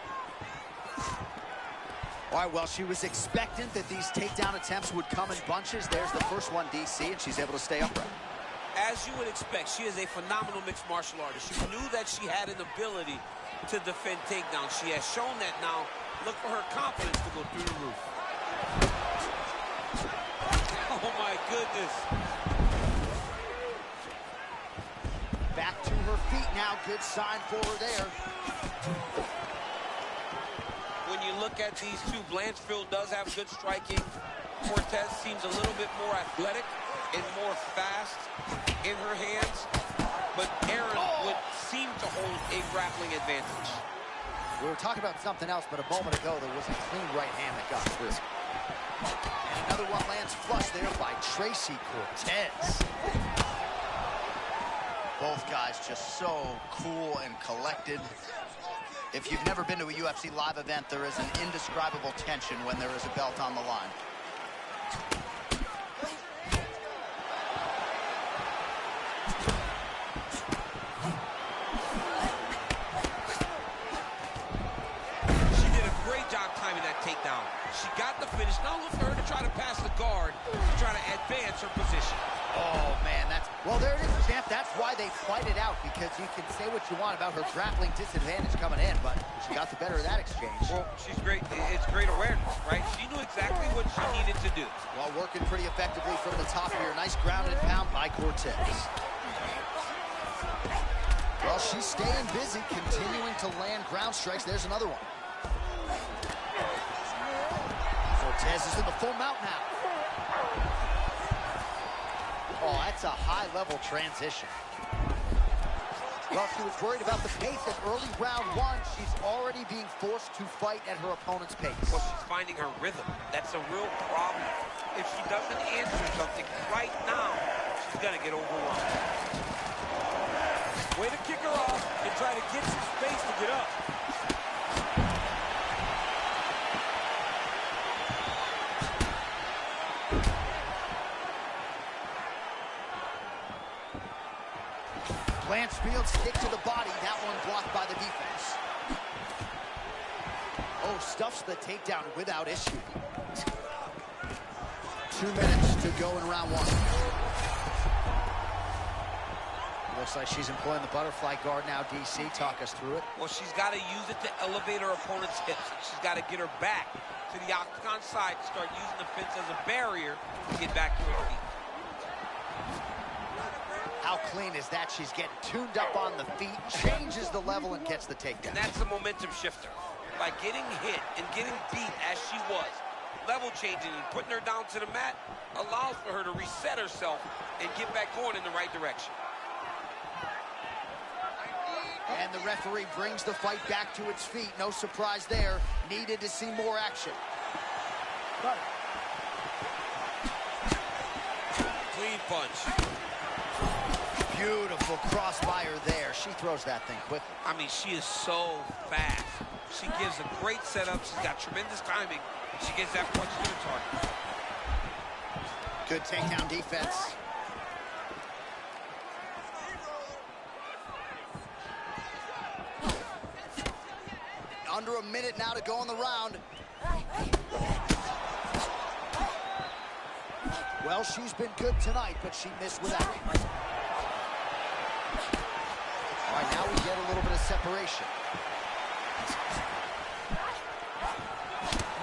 All right, well, she was expectant that these takedown attempts would come in bunches. There's the first one, DC, and she's able to stay upright. As you would expect, she is a phenomenal mixed martial artist. You knew that she had an ability to defend takedowns. She has shown that now. Look for her confidence to go through the roof. Oh, my goodness. Back to her feet now, good sign for her there. When you look at these two, Blanchfield does have good striking. Cortez seems a little bit more athletic and more fast in her hands. But Aaron would seem to hold a grappling advantage. We were talking about something else, but a moment ago there was a clean right hand that got through. And another one lands flush there by Tracy Cortez. Both guys just so cool and collected. If you've never been to a UFC live event, there is an indescribable tension when there is a belt on the line. Takedown. She got the finish. Now look for her to try to pass the guard to try to advance her position. Oh, man, well, there it is, champ. That's why they fight it out, because you can say what you want about her grappling disadvantage coming in, but she got the better of that exchange. Well, she's great. It's great awareness, right? She knew exactly what she needed to do. Well, working pretty effectively from the top here. Nice ground and pound by Cortez. Well, she's staying busy, continuing to land ground strikes. There's another one. Cortez is in the full mount now. Oh, that's a high-level transition. Well, she was worried about the pace in early round one. She's already being forced to fight at her opponent's pace. Well, she's finding her rhythm. That's a real problem. If she doesn't answer something right now, she's going to get overwhelmed. Way to kick her off and try to get some space to get up. Blanchfield stick to the body. That one blocked by the defense. Oh, stuffs the takedown without issue. 2 minutes to go in round one. Looks like she's employing the butterfly guard now, DC. Talk us through it. Well, she's got to use it to elevate her opponent's hips. She's got to get her back to the octagon side, start using the fence as a barrier to get back to her feet. How clean is that? She's getting tuned up on the feet, changes the level, and gets the takedown. And that's a momentum shifter. By getting hit and getting beat as she was, level changing and putting her down to the mat allows for her to reset herself and get back going in the right direction. And the referee brings the fight back to its feet. No surprise there. Needed to see more action. Clean punch. Beautiful crossfire there. She throws that thing quickly. I mean, she is so fast. She gives a great setup. She's got tremendous timing. She gets that punch to the target. Good takedown defense. Under a minute now to go in the round. Well, she's been good tonight, but she missed without it. All right, now we get a little bit of separation.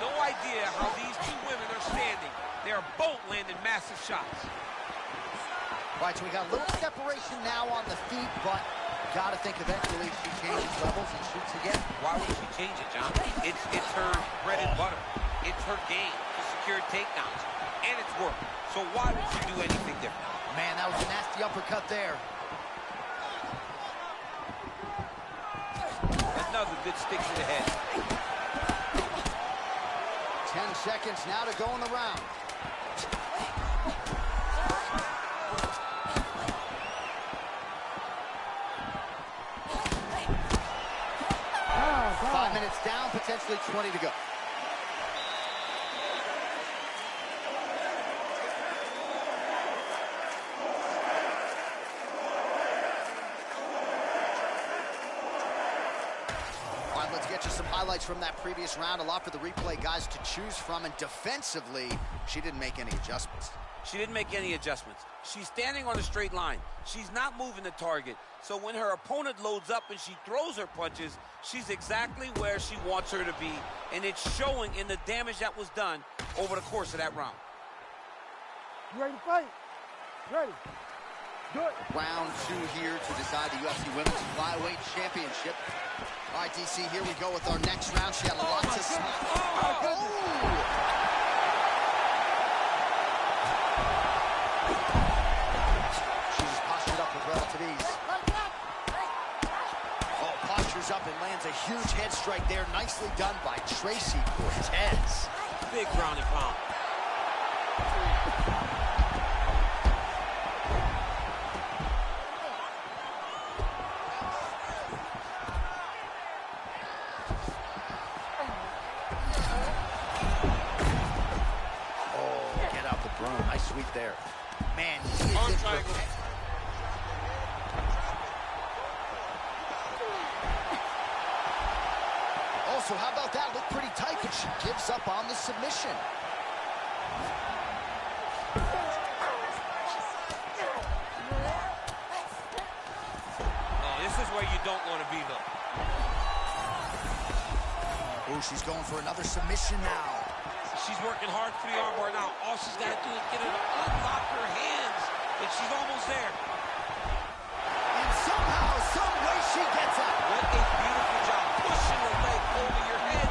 No idea how these two women are standing. They are both landing massive shots. All right, so we got a little separation now on the feet, but got to think eventually she changes levels and shoots again. Why would she change it, John? It's her bread and butter. It's her game to secure takedowns, and it's work. So why would she do anything different? Man, that was a nasty uppercut there. Another good stick to the head. 10 seconds now to go in the round. Oh, 5 minutes down, potentially 20 to go. All right, let's get you some highlights from that previous round. A lot for the replay guys to choose from, and defensively, she didn't make any adjustments. She didn't make any adjustments. She's standing on a straight line. She's not moving the target. So when her opponent loads up and she throws her punches, she's exactly where she wants her to be. And it's showing in the damage that was done over the course of that round. You ready to fight? Ready. Round 2 here to decide the UFC Women's Flyweight Championship. All right, DC, here we go with our next round. She had a lot to smile. She's postured up with relative ease. Oh, postures up and lands a huge head strike there. Nicely done by Tracy Cortez. Big ground and pound. Nice sweep there. Man, arm triangle. Also, how about that? Looked pretty tight, but she gives up on the submission. Oh, this is where you don't want to be, though. Oh, she's going for another submission now. She's working hard for the armbar now. All she's got to do is get her to unlock her hands, and she's almost there. And somehow, some way, she gets out. What a beautiful job. Pushing her leg over your head,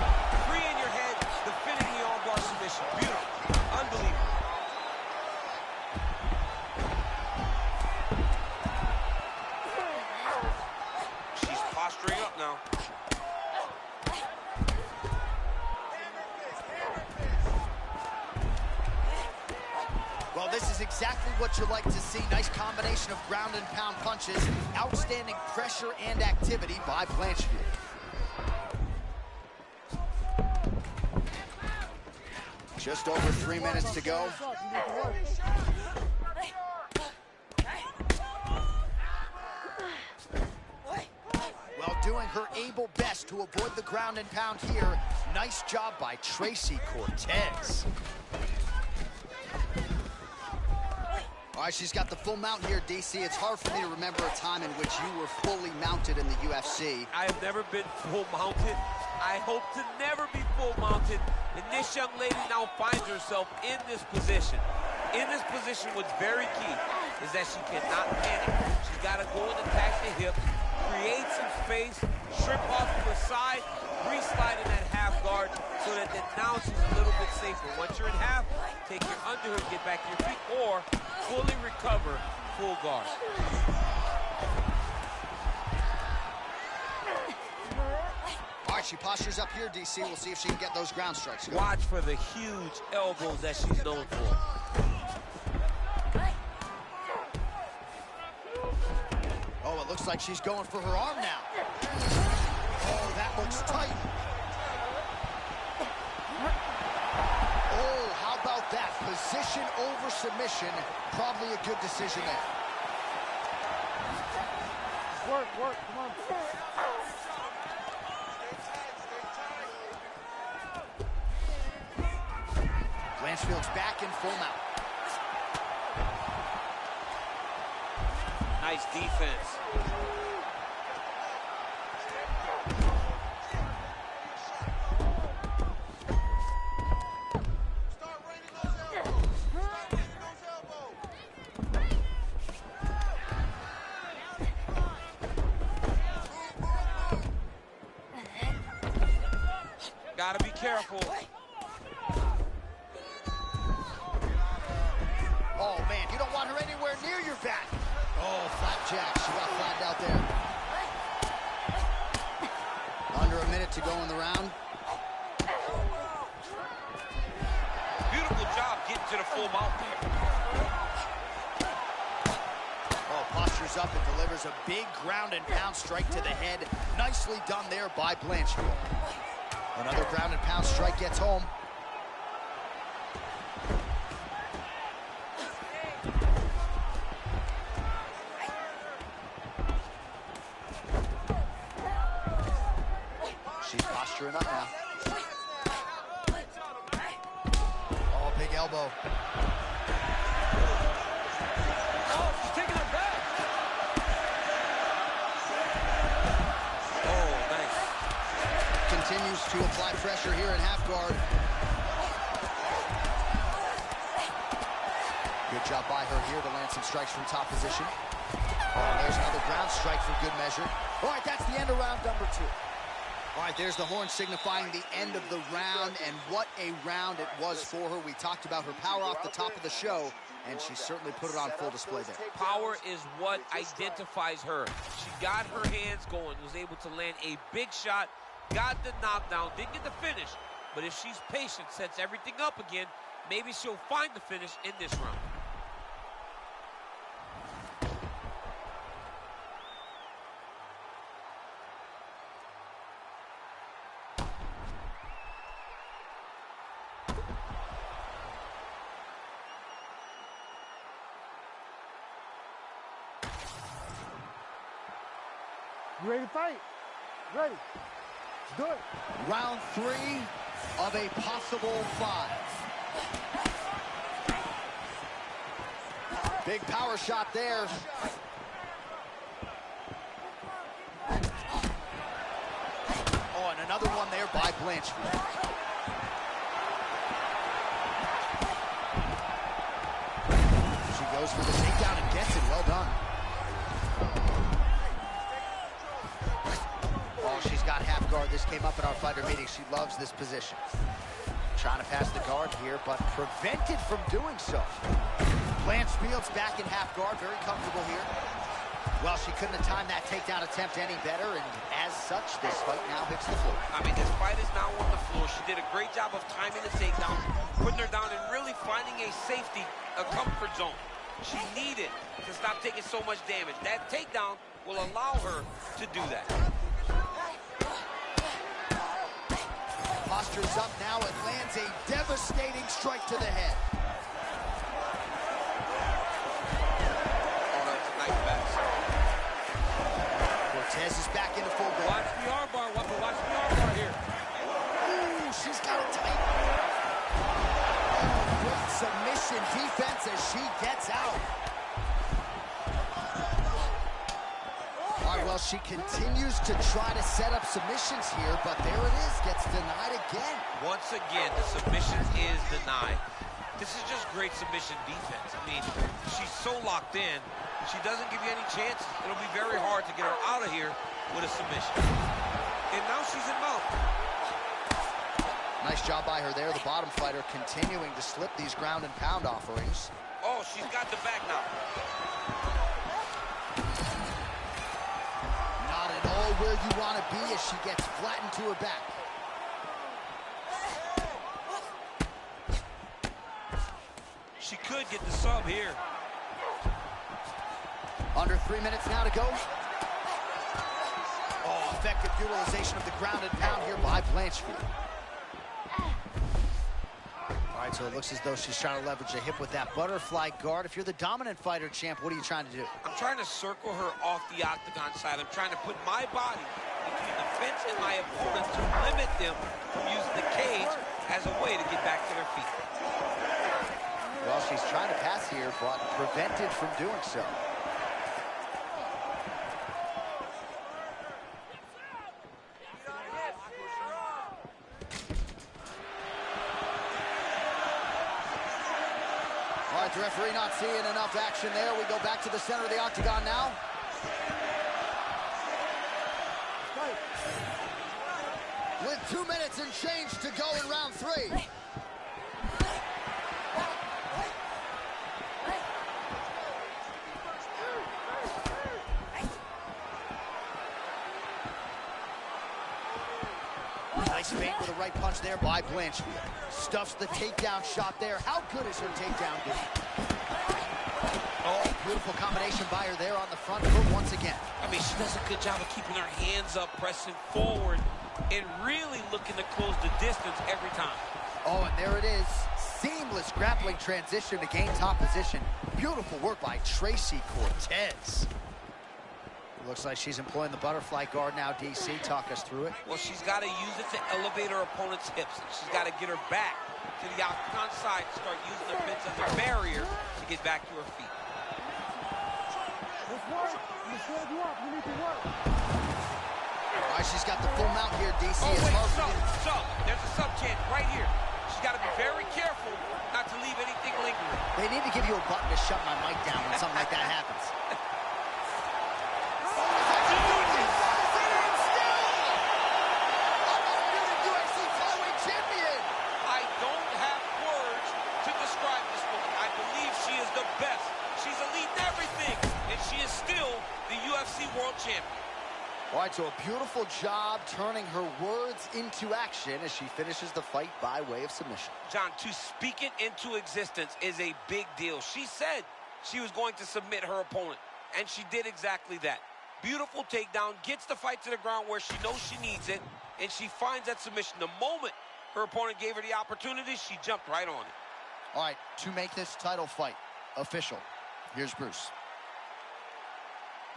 freeing your head, defending the armbar submission. Beautiful. Unbelievable. She's posturing up now. Well, this is exactly what you like to see. Nice combination of ground and pound punches. Outstanding pressure and activity by Blanchfield. Just over 3 minutes to go. Well, doing her able best to avoid the ground and pound here. Nice job by Tracy Cortez. All right, she's got the full mount here, DC. It's hard for me to remember a time in which you were fully mounted in the UFC. I have never been full mounted. I hope to never be full mounted. And this young lady now finds herself in this position. In this position, what's very key is that she cannot panic. She's got to go and attack the hip, create some space, strip off to the side, re-slide in that half guard so that then now she's a little bit safer. Once you're in half, take your underhook, get back to your feet, or fully recover, full guard. All right, she postures up here, DC. We'll see if she can get those ground strikes. Go. Watch for the huge elbows that she's known for. Oh, it looks like she's going for her arm now. Oh, that looks tight. Oh, how about that? Position over submission. Probably a good decision there. Work, come on. Blanchfield's back in full mount. Nice defense. Gotta be careful. Oh, man, you don't want her anywhere near your back. Oh, flapjack. She got flattened out there. Under a minute to go in the round. Beautiful job getting to the full mount. Oh, postures up and delivers a big ground and pound strike to the head. Nicely done there by Blanchfield. Another ground and pound strike gets home. She's posturing up now. Oh, big elbow. Oh, she's taking her back. Oh, nice. Continues to apply pressure here in half guard. Good job by her here to land some strikes from top position. And there's another ground strike for good measure. All right, that's the end of round number 2. All right, there's the horn signifying the end of the round, and what a round it was for her. We talked about her power off the top of the show, and she certainly put it on full display there. Power is what identifies her. She got her hands going, was able to land a big shot, got the knockdown, didn't get the finish, but if she's patient, sets everything up again, maybe she'll find the finish in this round. You ready to fight? Ready. Let's do it. Round 3 of a possible 5. Big power shot there. Oh, and another one there by Blanchfield. She goes for the takedown and gets it. Well done. She's got half guard. This came up in our fighter meeting. She loves this position. Trying to pass the guard here, but prevented from doing so. Blanchfield's back in half guard. Very comfortable here. Well, she couldn't have timed that takedown attempt any better, and as such, this fight now hits the floor. I mean, this fight is now on the floor. She did a great job of timing the takedown, putting her down, and really finding a safety, a comfort zone. She needed to stop taking so much damage. That takedown will allow her to do that. Posture's up now and lands a devastating strike to the head. Oh, that's a nice pass. Cortez is back into full guard. Watch the armbar. Watch the armbar here. Ooh, she's got it tight. Oh, great submission defense as she gets out. Well, she continues to try to set up submissions here, but there it is, gets denied again. Once again, the submission is denied. This is just great submission defense. I mean, she's so locked in, she doesn't give you any chances. It'll be very hard to get her out of here with a submission. And now she's in mount. Nice job by her there. The bottom fighter continuing to slip these ground and pound offerings. Oh, she's got the back now. Where you want to be as she gets flattened to her back. She could get the sub here. Under 3 minutes now to go. Oh, effective utilization of the ground and pound here by Blanchfield. All right, so it looks as though she's trying to leverage a hip with that butterfly guard. If you're the dominant fighter, champ, what are you trying to do? I'm trying to circle her off the octagon side. I'm trying to put my body between the fence and my opponent to limit them from using the cage as a way to get back to their feet. Well, she's trying to pass here, but prevented from doing so. All right, the referee not seeing enough action there. We go back to the center of the octagon now. With 2 minutes and change to go in round 3. Nice feint with a right punch there by Blanchfield. Stuffs the takedown shot there. How good is her takedown game? Oh, beautiful combination by her there on the front foot once again. I mean, she does a good job of keeping her hands up, pressing forward, and really looking to close the distance every time. Oh, and there it is. Seamless grappling transition to gain top position. Beautiful work by Tracy Cortez. Looks like she's employing the butterfly guard now, DC. Talk us through it. Well, she's got to use it to elevate her opponent's hips. She's got to get her back to the octagon side, start using the fence as a barrier to get back to her feet. Let's work. Let's set you up. You need to work. All right, she's got the full mount here, DC. Oh, wait, sub. There's a sub chance right here. She's got to be very careful not to leave anything lingering. They need to give you a button to shut my mic down when something like that happens. I don't have words to describe this woman. I believe she is the best. She's elite in everything, and she is still the UFC World Champion. All right, so a beautiful job turning her words into action as she finishes the fight by way of submission. John, to speak it into existence is a big deal. She said she was going to submit her opponent, and she did exactly that. Beautiful takedown, gets the fight to the ground where she knows she needs it, and she finds that submission. The moment her opponent gave her the opportunity, she jumped right on it. All right, to make this title fight official, here's Bruce.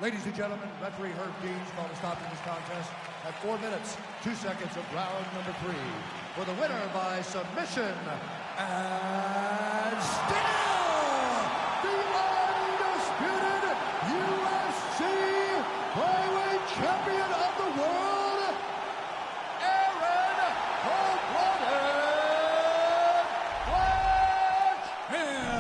Ladies and gentlemen, referee Herb Deans called a stop to this contest at 4 minutes, 2 seconds of round number 3. For the winner by submission, and still the undisputed UFC flyweight champion of the world, Aaron Cortez Blanchfield.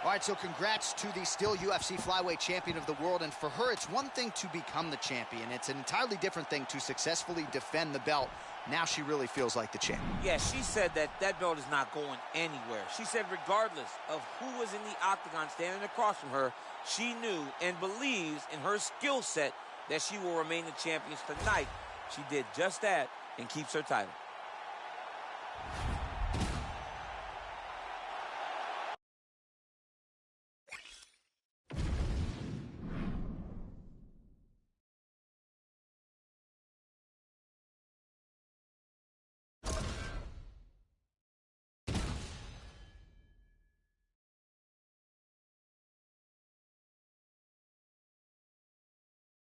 All right, so congrats to the still UFC flyweight champion of the world. And for her, it's one thing to become the champion. It's an entirely different thing to successfully defend the belt. Now she really feels like the champ. Yeah, she said that that belt is not going anywhere. She said regardless of who was in the octagon standing across from her, she knew and believes in her skill set that she will remain the champion tonight. She did just that and keeps her title.